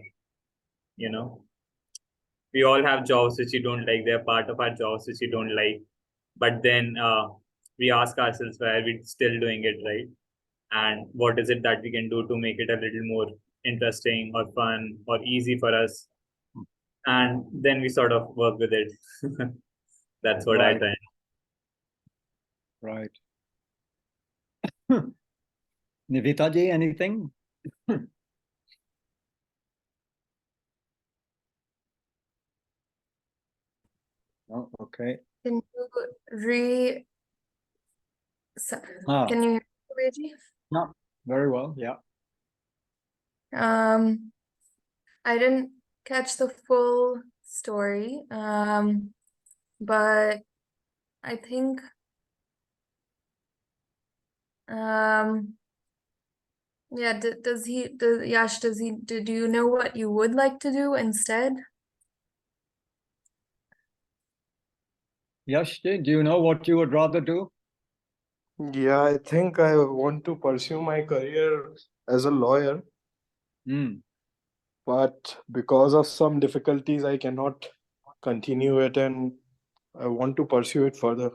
we all have jobs which we don't like. They're part of our jobs which we don't like, but then we ask ourselves why are we still doing it, right? And what is it that we can do to make it a little more interesting or fun or easy for us, and then we sort of work with it. That's what I try. Right. Nivita ji, anything? Oh, okay. Can you can you hear me, Reggie? Yeah, very well. Yeah. I didn't catch the full story, but I think yeah, Yash, do you know what you would like to do instead? Yash, do you know what you would rather do? Yeah, I think I want to pursue my career as a lawyer, but because of some difficulties, I cannot continue it, and I want to pursue it further.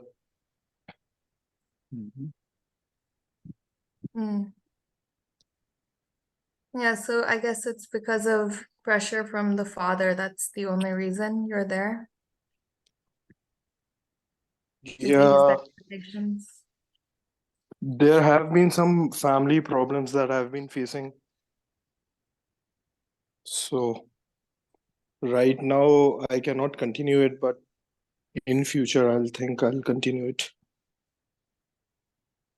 Yeah, so I guess it's because of pressure from the father. That's the only reason you're there. Due to his Yeah, expectations. there have been some family problems that I've been facing. So right now I cannot continue it, but in future I'll continue it.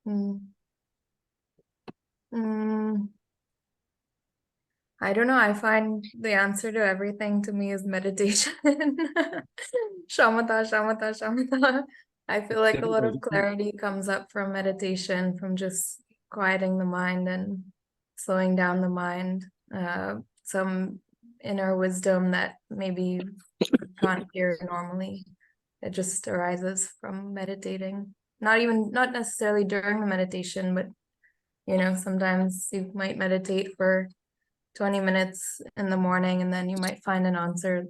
Mm. I don't know. I find the answer to everything to me is meditation. Shamatha, shamatha, shamatha. I feel like a lot of clarity comes up from meditation, from just quieting the mind and slowing down the mind. Some inner wisdom that maybe you can't hear normally. It just arises from meditating. Not necessarily during the meditation, but sometimes you might meditate for 20 minutes in the morning and then you might find an answer,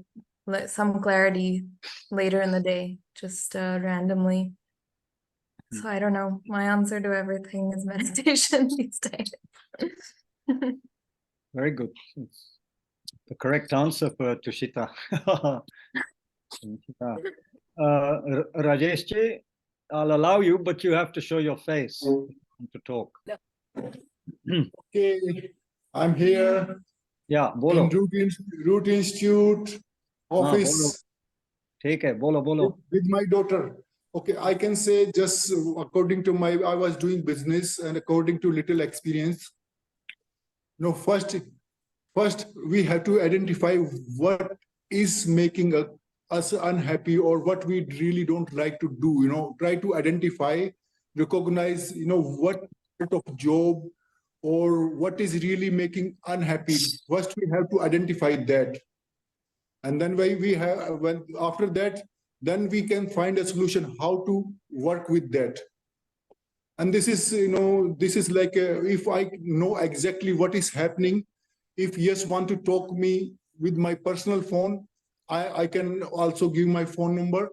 some clarity later in the day, just randomly. So I don't know. My answer to everything is meditation these days. Very good. It's the correct answer for Tushita. Rajesh ji, I'll allow you, but you have to show your face to talk. Okay, I'm here Yeah, in bolo. Root Institute bolo. office ठीक है, bolo. with my daughter. Okay, I can say just according to I was doing business and according to little experience. No, first we have to identify what is making us unhappy or what we really don't like to do. Try to identify, recognize, what sort of job or what is really making unhappy. First, we have to identify that. And then after that, then we can find a solution how to work with that. And this is like if I know exactly what is happening, if yes want to talk me with my personal phone, I can also give my phone number.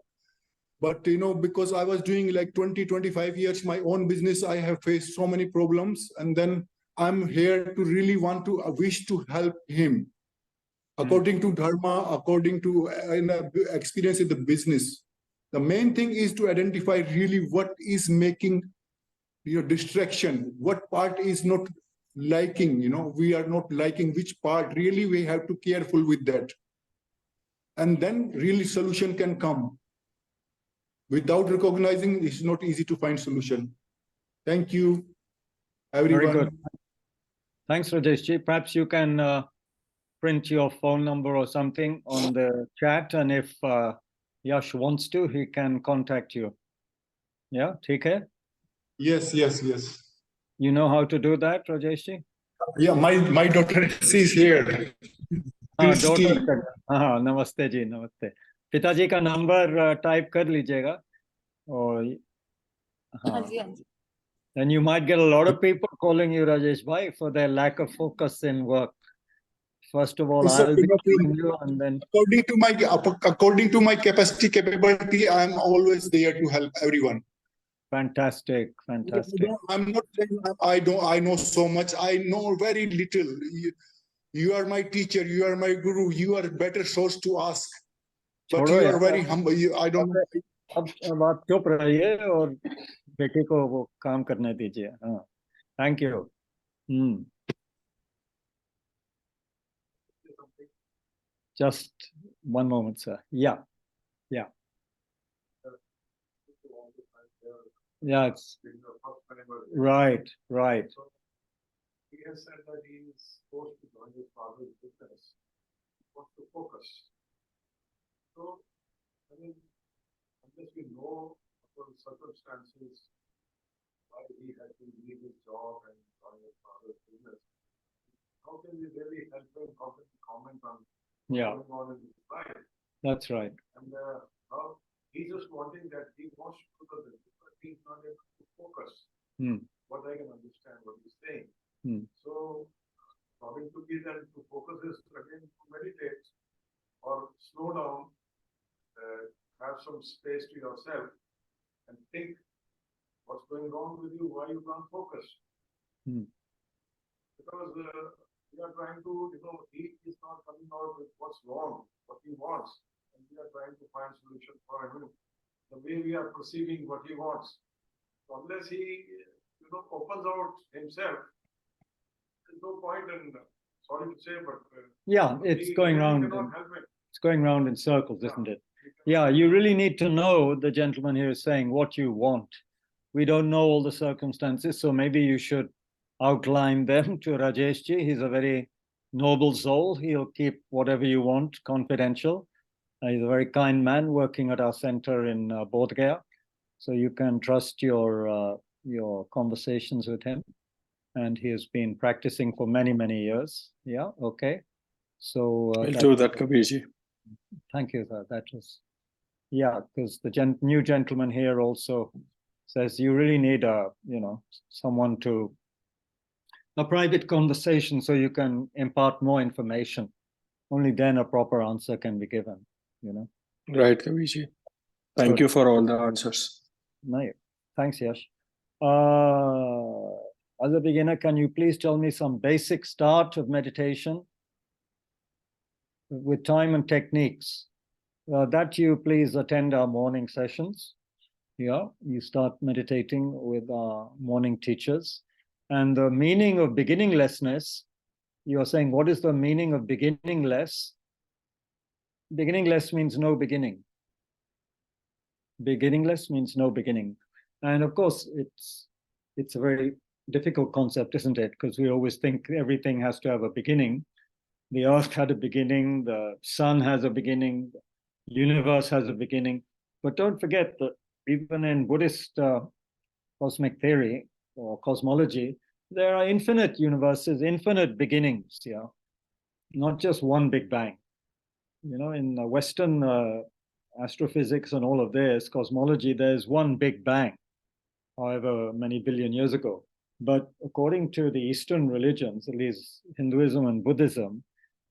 But because I was doing like 20-25 years my own business, I have faced so many problems, and then I'm here to really wish to help him according to dharma, according to experience in the business. The main thing is to identify really what is making distraction, what part is not liking, we are not liking, which part really we have to careful with that. And then really solution can come. Without recognizing, it's not easy to find solution. Thank you, everyone. Very good. Thanks, Rajesh ji. Perhaps you can print your phone number or something on the chat, and if Yash wants to, he can contact you. Yeah, take care. Yes. You know how to do that, Rajesh ji? Yeah, my daughter is here. daughter. हाँ, नमस्ते जी, नमस्ते. पिताजी का number type कर लीजिएगा और हाँ. Then you might get a lot of people calling you, Rajesh bhai, for their lack of focus in work. First of all, I'll be calling you, and then according to my capacity, capability, I'm always there to help everyone. Fantastic. I'm not saying I know so much. I know very little. You are my teacher. You are my guru. You are a better source to ask. But you are very humble. I don't know. अब आप चुप रहिए और बेटे को वो काम करने दीजिए. हाँ, thank you. Just one moment, sir. Yeah. Yeah, it's right. He has said that he is supposed to join his father's business, wants to focus. So, unless we know about the circumstances why he had to leave his job and join his father's business, how can we really help him? How can we comment on what's going on in his life? That's right. And how he's just wanting that he wants to do the business, but he's not able to focus. What I can understand what he's saying. So, according to me, then to focus is again to meditate or slow down, have some space to yourself and think what's going on with you, why you can't focus. Because we are trying to, he is not coming out with what's wrong, what he wants, and we are trying to find solution for him. The way we are perceiving what he wants. So unless he, opens out himself, there's no point in, sorry to say, but yeah, it's going round. It's going round in circles, isn't it? Yeah, you really need to know, the gentleman here is saying, what you want. We don't know all the circumstances, so maybe you should outline them to Rajeshji. He's a very noble soul. He'll keep whatever you want confidential. He's a very kind man working at our center in Bodh Gaya. So you can trust your conversations with him. And he has been practicing for many, many years. Yeah, okay. So I'll do that, Kabirji. Thank you, sir. That was, yeah, because the new gentleman here also says you really need someone to, a private conversation so you can impart more information. Only then a proper answer can be given, Right, Kabirji. Thank you for all the answers. No, thanks, Yash. As a beginner, can you please tell me some basic start of meditation with time and techniques? That you please attend our morning sessions. Yeah, you start meditating with our morning teachers. And the meaning of beginninglessness, you're saying, what is the meaning of beginningless? Beginningless means no beginning. Beginningless means no beginning. And of course, it's a very difficult concept, isn't it? Because we always think everything has to have a beginning. The earth had a beginning, the sun has a beginning, the universe has a beginning. But don't forget that even in Buddhist cosmic theory or cosmology, there are infinite universes, infinite beginnings, not just one big bang. In Western astrophysics and all of this, cosmology, there's one big bang, however many billion years ago. But according to the Eastern religions, at least Hinduism and Buddhism,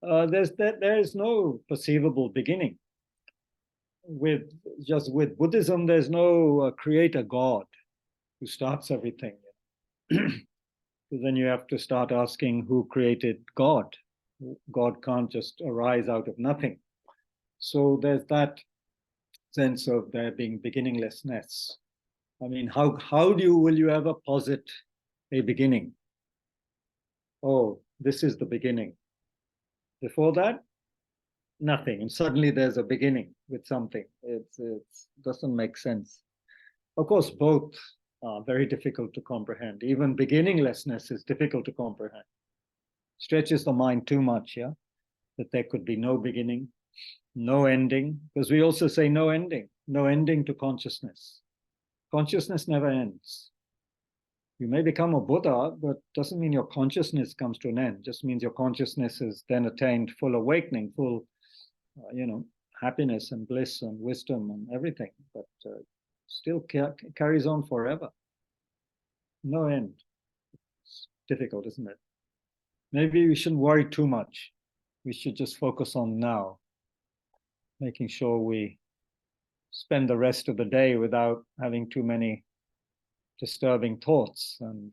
there is no perceivable beginning. With Buddhism, there's no creator God who starts everything. Then you have to start asking who created God. God can't just arise out of nothing. So there's that sense of there being beginninglessness. I mean, how will you ever posit a beginning? Oh, this is the beginning. Before that, nothing. And suddenly there's a beginning with something. It doesn't make sense. Of course, both are very difficult to comprehend. Even beginninglessness is difficult to comprehend. Stretches the mind too much, that there could be no beginning, no ending, because we also say no ending to consciousness. Consciousness never ends. You may become a Buddha, but doesn't mean your consciousness comes to an end. Just means your consciousness has then attained full awakening, full, happiness and bliss and wisdom and everything, but still carries on forever. No end. It's difficult, isn't it? Maybe we shouldn't worry too much. We should just focus on now, making sure we spend the rest of the day without having too many disturbing thoughts, and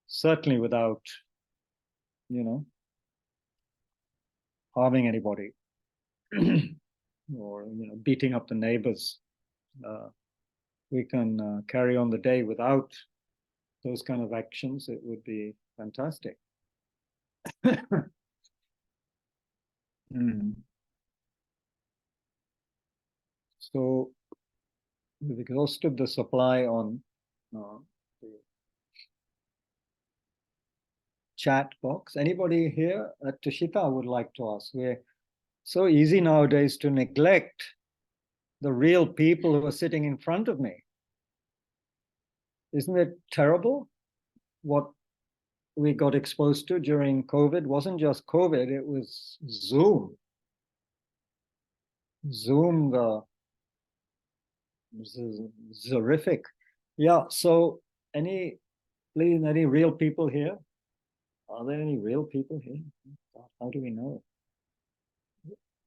certainly without, harming anybody or, beating up the neighbors. We can carry on the day without those kind of actions. It would be fantastic. So we've exhausted the supply on the chat box. Anybody here at Tushita would like to ask? We're so easy nowadays to neglect the real people who are sitting in front of me. Isn't it terrible what we got exposed to during COVID? It wasn't just COVID, it was Zoom. Zoom, was horrific. Yeah, so any real people here? Are there any real people here? How do we know?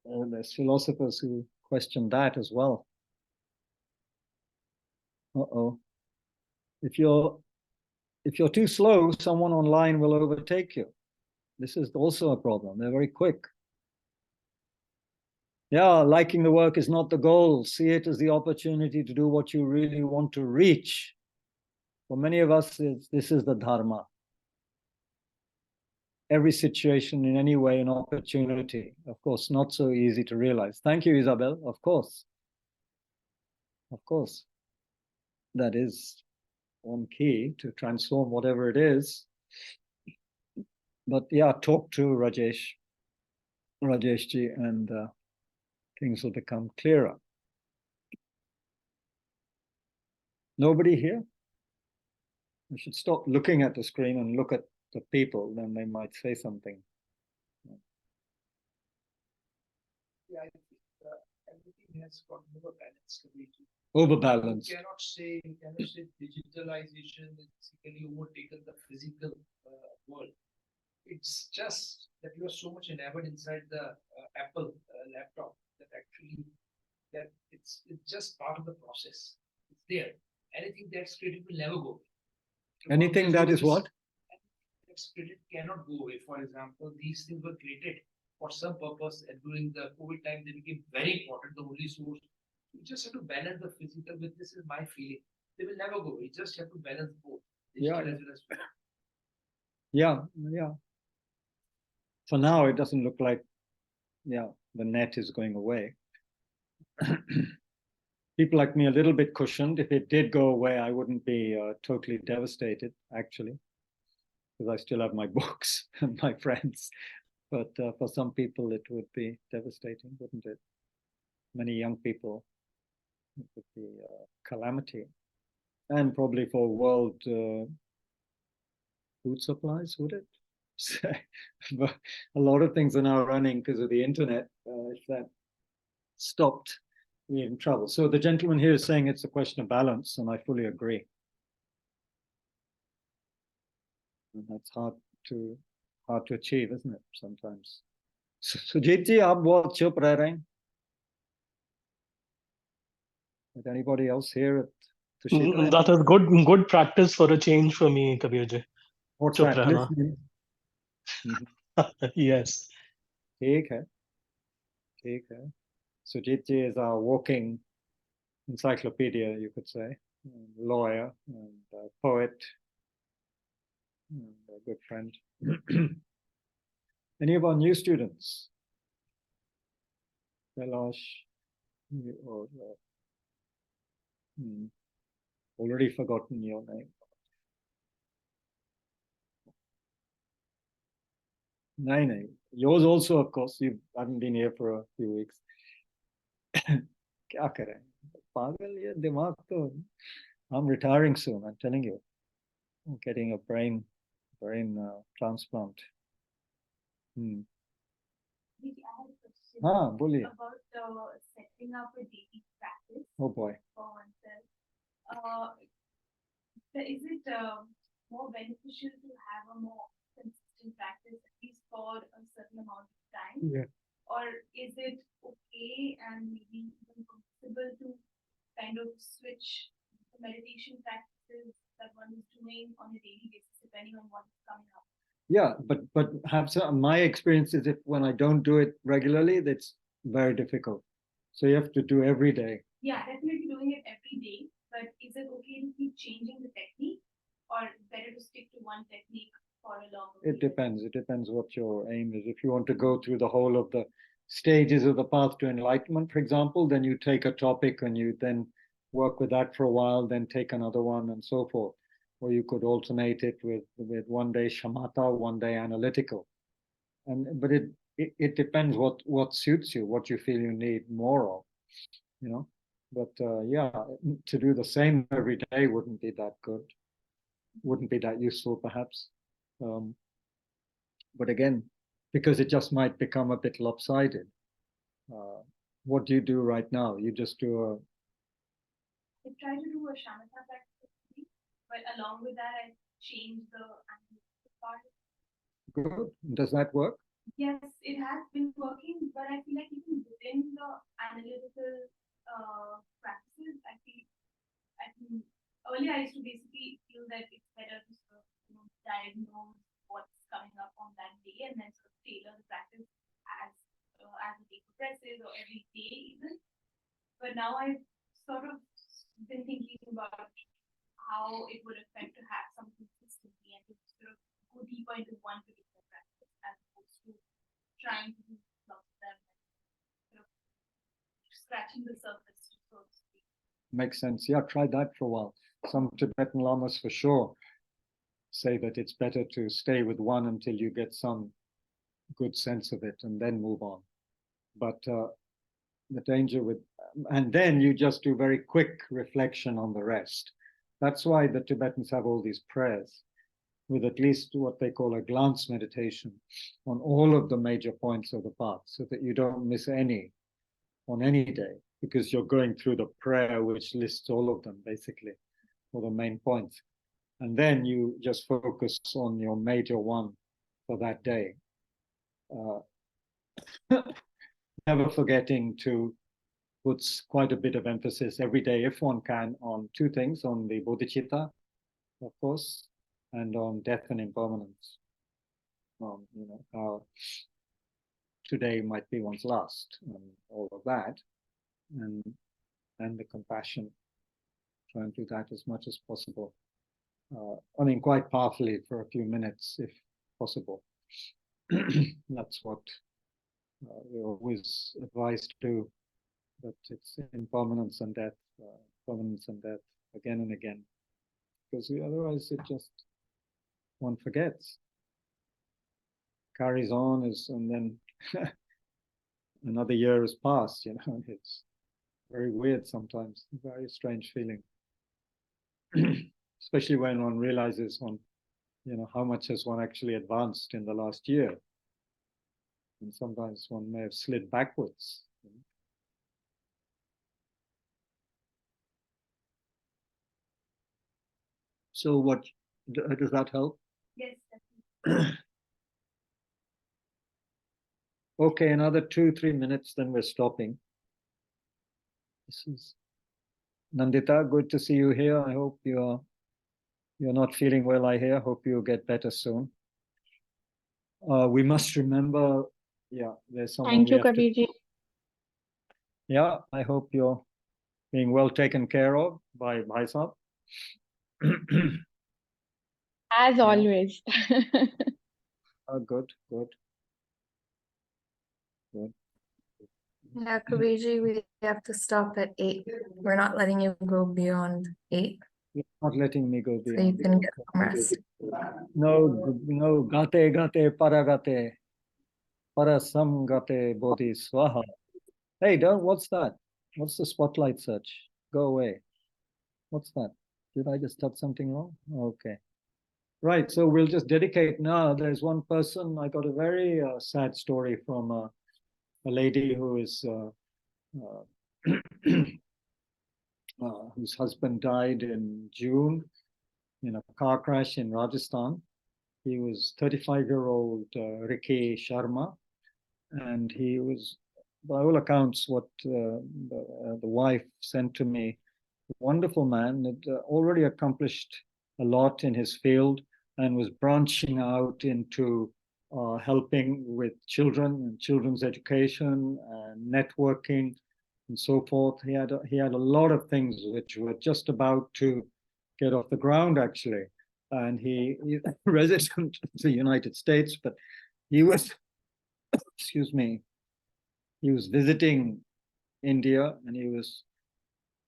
There's philosophers who question that as well. If you're too slow, someone online will overtake you. This is also a problem. They're very quick. Yeah, liking the work is not the goal. See it as the opportunity to do what you really want to reach. For many of us, this is the dharma. Every situation in any way an opportunity. Of course, not so easy to realize. Thank you, Isabel. Of course. Of course. That is one key to transform whatever it is. But yeah, talk to Rajeshji, and things will become clearer. Nobody here? We should stop looking at the screen and look at the people, then they might say something. Yeah, I think everything has got overbalance. Overbalance. You cannot say digitalization has basically overtaken the physical world. It's just that you are so much enamored inside the Apple laptop that actually that it's just part of the process. It's there. Anything that's created will never go away. Anything that is what? That's created cannot go away. For example, these things were created for some purpose, and during the COVID time, they became very important, the only source. You just have to balance the physical with this, is my feeling. They will never go away. You just have to balance both. Yeah. Yeah, yeah. For now, it doesn't look like, yeah, the net is going away. People like me a little bit cushioned. If it did go away, I wouldn't be totally devastated, actually, because I still have my books and my friends. But for some people, it would be devastating, wouldn't it? Many young people, it would be a calamity. And probably for world food supplies, would it? But a lot of things are now running because of the internet. If that stopped, we're in trouble. So the gentleman here is saying it's a question of balance, and I fully agree. And that's hard to achieve, isn't it? Sometimes. Sujit ji, aap bahut chup reh rahe hain. Is anybody else here at Tushita? That is good practice for a change for me, Kabir ji. What's Chup that? rehna. Listening. Yes. ठीक है. Sujit ji is our walking encyclopedia, you could say, lawyer and poet and a good friend. Any of our new students? Kailash, or already forgotten your name. No. Yours also, of course. You haven't been here for a few weeks. क्या करें? पागल ये दिमाग तो. I'm retiring soon, I'm telling you. I'm getting a brain transplant. हाँ, बोलिए. About setting up a daily practice. Oh boy. For oneself. Is it more beneficial to have a more consistent practice, at least for a certain amount of time? Yeah. Or is it okay and maybe even possible to kind of switch the meditation practices that one is doing on a daily basis depending on what is coming up? Yeah, but my experience is if when I don't do it regularly, that's very difficult. So you have to do every day. Yeah, definitely doing it every day. But is it okay to keep changing the technique, or better to stick to one technique for a longer period? It depends. It depends what your aim is. If you want to go through the whole of the stages of the path to enlightenment, for example, then you take a topic and you then work with that for a while, then take another one and so forth. Or you could alternate it with one day shamatha, one day analytical. But it depends what suits you, what you feel you need more of, you know. But yeah, to do the same every day wouldn't be that good, wouldn't be that useful perhaps. But again, because it just might become a bit lopsided. What do you do right now? You just do I try to do a shamatha practice, but along with that, I change the analytical part. Good. Does that work? Yes, it has been working, but I feel like even within the analytical practices, I think earlier I used to basically feel that it's better to sort of, diagnose what's coming up on that day and now I've sort of been thinking about how it would affect to have some consistency and to sort of go deeper into one particular practice as opposed to trying to do lots of them and sort of scratching the surface, so to speak. Makes sense. Yeah, try that for a while. Some Tibetan lamas for sure say that it's better to stay with one until you get some good sense of it and then move on. But the danger with, and then you just do very quick reflection on the rest. That's why the Tibetans have all these prayers with at least what they call a glance meditation on all of the major points of the path, so that you don't miss any on any day, because you're going through the prayer which lists all of them basically, or the main points. And then you just focus on your major one for that day. Never forgetting to put quite a bit of emphasis every day, if one can, on two things: on the bodhicitta, of course, and on death and impermanence. How today might be one's last, and all of that, and the compassion. Try and do that as much as possible. Quite powerfully for a few minutes, if possible. That's what we're always advised to do, that it's impermanence and death, again and again, because otherwise it just, one forgets, carries on, and then another year has passed. It's very weird sometimes, a very strange feeling. Especially when one realizes how much has one actually advanced in the last year. And sometimes one may have slid backwards. So what, does that help? Yes, definitely. Okay, another 2-3 minutes, then we're stopping. This is Nandita, good to see you here. I hope you're not feeling well, I hear. Hope you'll get better soon. We must remember, there's someone. Thank you, Kabirji. Yeah, I hope you're being well taken care of by Bhai Sahib. As always. Good. Yeah, Kabirji, we have to stop at 8. We're not letting you go beyond 8. You're not letting me go beyond. So you can get some rest. No, gate, paragate, parasamgate bodhi swaha. Hey, what's that? What's the spotlight search? Go away. What's that? Did I just touch something wrong? Okay. Right, so we'll just dedicate now. There's one person, I got a very sad story from a lady who is whose husband died in June in a car crash in Rajasthan. He was 35-year-old Ricky Sharma, and he was, by all accounts, what the wife sent to me, a wonderful man that already accomplished a lot in his field and was branching out into helping with children and children's education and networking and so forth. He had a lot of things which were just about to get off the ground, actually. And he's resident of the United States, but he was, excuse me, he was visiting India, and he was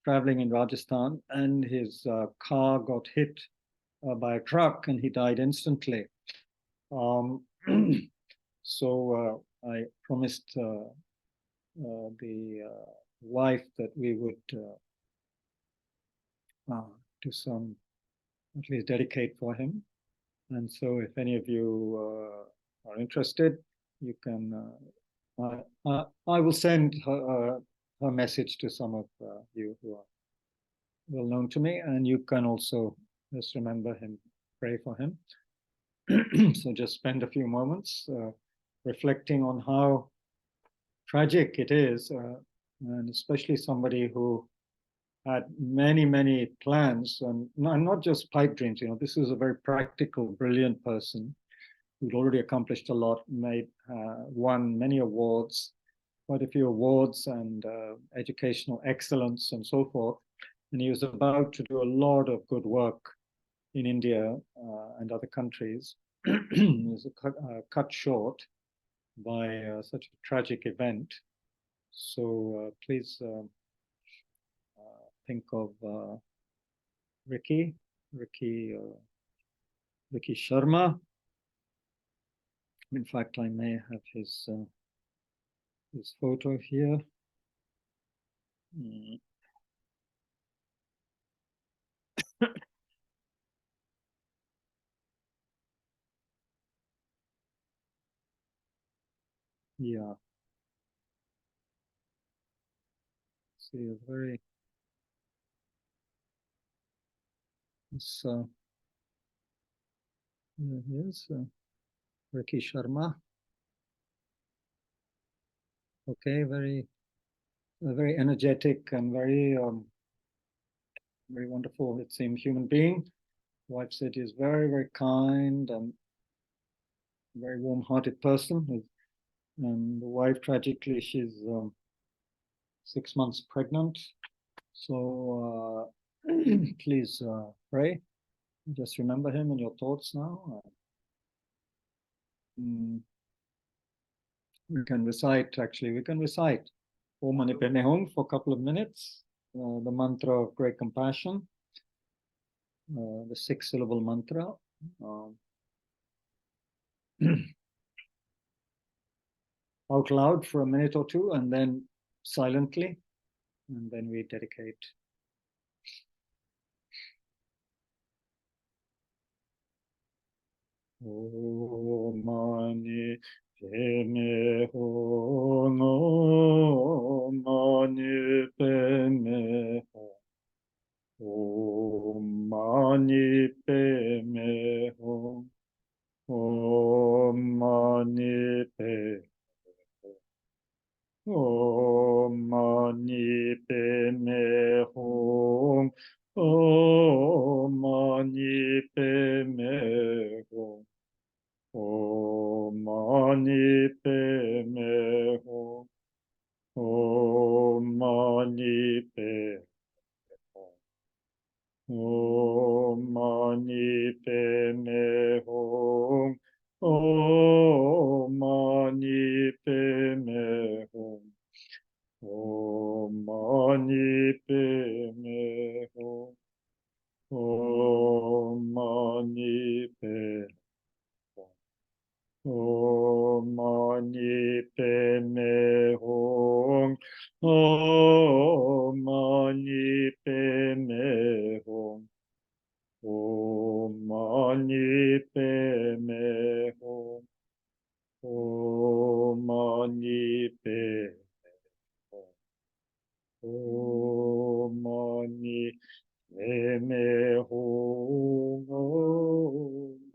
traveling in Rajasthan, and his car got hit by a truck, and he died instantly. So I promised the wife that we would do some, at least dedicate for him. And so if any of you are interested, you can, I will send her message to some of you who are well known to me, and you can also just remember him, pray for him. So just spend a few moments reflecting on how tragic it is, and especially somebody who had many plans, and not just pipe dreams. This is a very practical, brilliant person who'd already accomplished a lot, won many awards, quite a few awards and educational excellence and so forth. And he was about to do a lot of good work in India and other countries. He was cut short by such a tragic event. So please think of Ricky Sharma. In fact, I may have his photo here. Yeah. See, a very here's Ricky Sharma. Okay, very energetic and very wonderful, it seems, human being. Wife said he's very kind and very warm-hearted person. And the wife, tragically, she's 6 months pregnant. So please pray. Just remember him in your thoughts now. We can recite Om Mani Padme Hum for a couple of minutes. The mantra of great compassion. The 6-syllable mantra. Out loud for a minute or two, and then silently, and then we dedicate. Om Mani Padme Hum, Om Mani Padme Hum, Om Mani Padme Hum, Om Mani Padme Om Mani Padme Hum, Om Mani Padme Hum, Om Mani Padme Hum, Om Mani Padme Hum, Om Mani Padme Hum, Om Mani Padme Hum, Om Mani Padme Hum, Om Mani Padme Hum, Om Mani Padme Hum, Om Mani Padme Hum, Om Mani Padme Hum, Om Mani Padme Om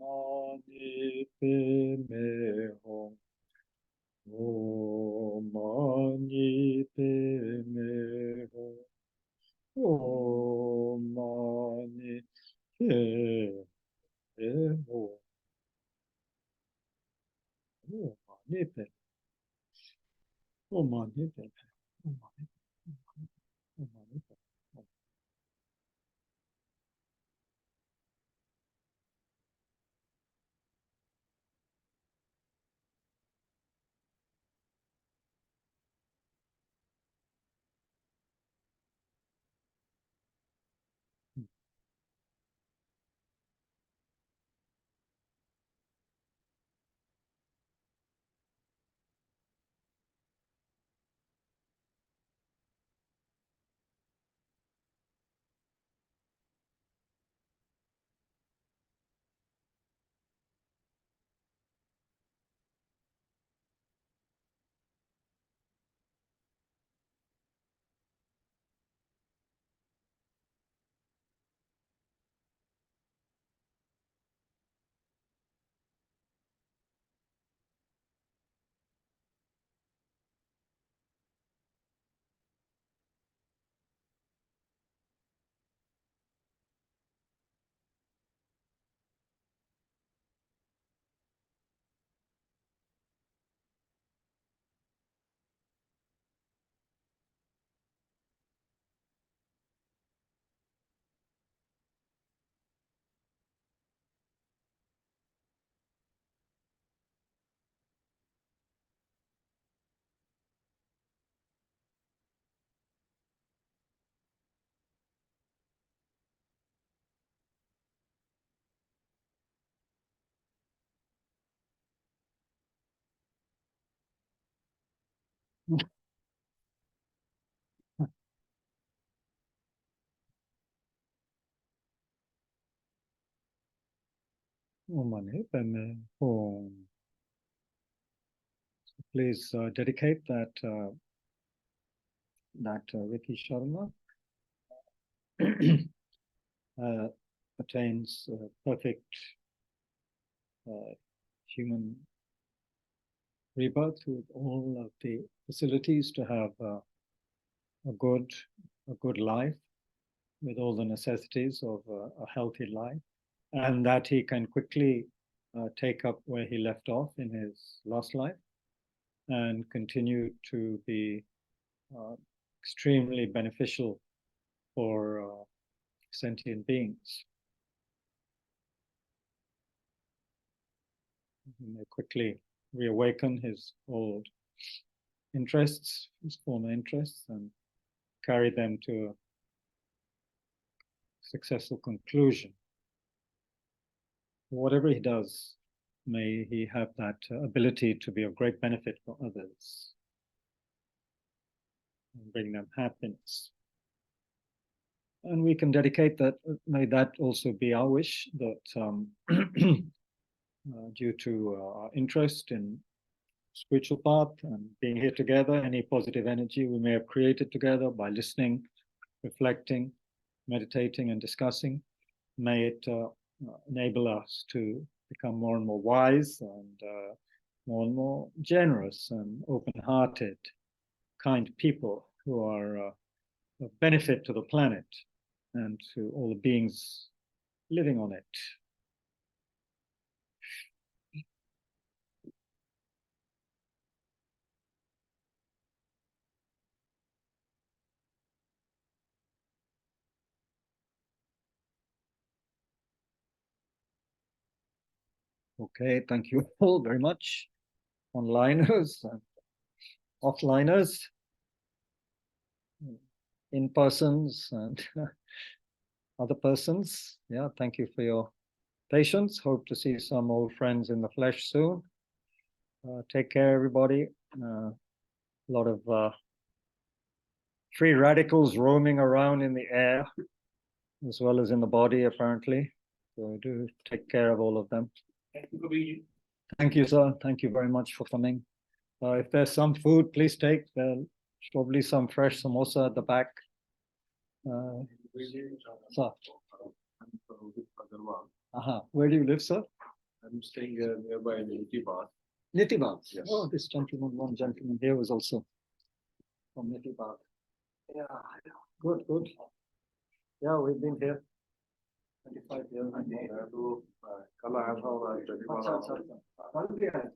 Mani Padme Hum, Om Mani Padme Hum, Om Mani Padme Hum, Om Mani Padme Hum, Om Mani Padme Hum. Please dedicate that Vicky Sharma attains perfect human rebirth with all of the facilities to have a good life with all the necessities of a healthy life, and that he can quickly take up where he left off in his last life and continue to be extremely beneficial for sentient beings. He may quickly reawaken his old interests, his former interests, and carry them to a successful conclusion. Whatever he does, may he have that ability to be of great benefit for others and bring them happiness. And we can dedicate that, may that also be our wish, that due to our interest in spiritual path and being here together, any positive energy we may have created together by listening, reflecting, meditating, and discussing, may it enable us to become more and more wise and more generous and open-hearted, kind people who are of benefit to the planet and to all the beings living on it. Okay, thank you all very much, onliners and offliners, in-persons and other persons. Yeah, thank you for your patience. Hope to see some old friends in the flesh soon. Take care, everybody. A lot of free radicals roaming around in the air, as well as in the body, apparently. So do take care of all of them. Thank you, Kabir. Thank you, sir. Thank you very much for coming. If there's some food, please take. There's probably some fresh samosa at the back. Sir. Where do you live, sir? I'm staying nearby Nitibad. Nitibad. Yes. Oh, this gentleman, one gentleman here was also from Nitibad. Yeah, good, good. Yeah, we've been here 25 years. कल आया था और आज कल भी आया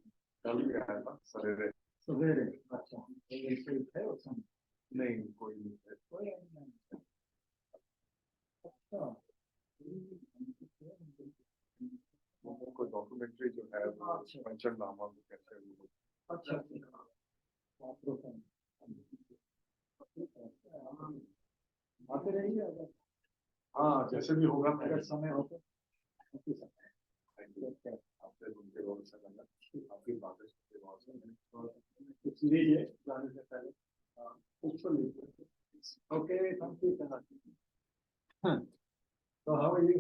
था सवेरे सवेरे अच्छा है उसमें नहीं कोई नहीं है अच्छा कोई डॉक्यूमेंट्री जो है पंचन नामा को कहते हैं अच्छा आते रहिए हाँ जैसे भी होगा अगर समय हो तो आपसे उनके बहुत अच्छा लगा आपकी बातें सुनते बहुत कुछ लीजिए जाने से पहले कुछ तो लीजिए okay thank you so how are you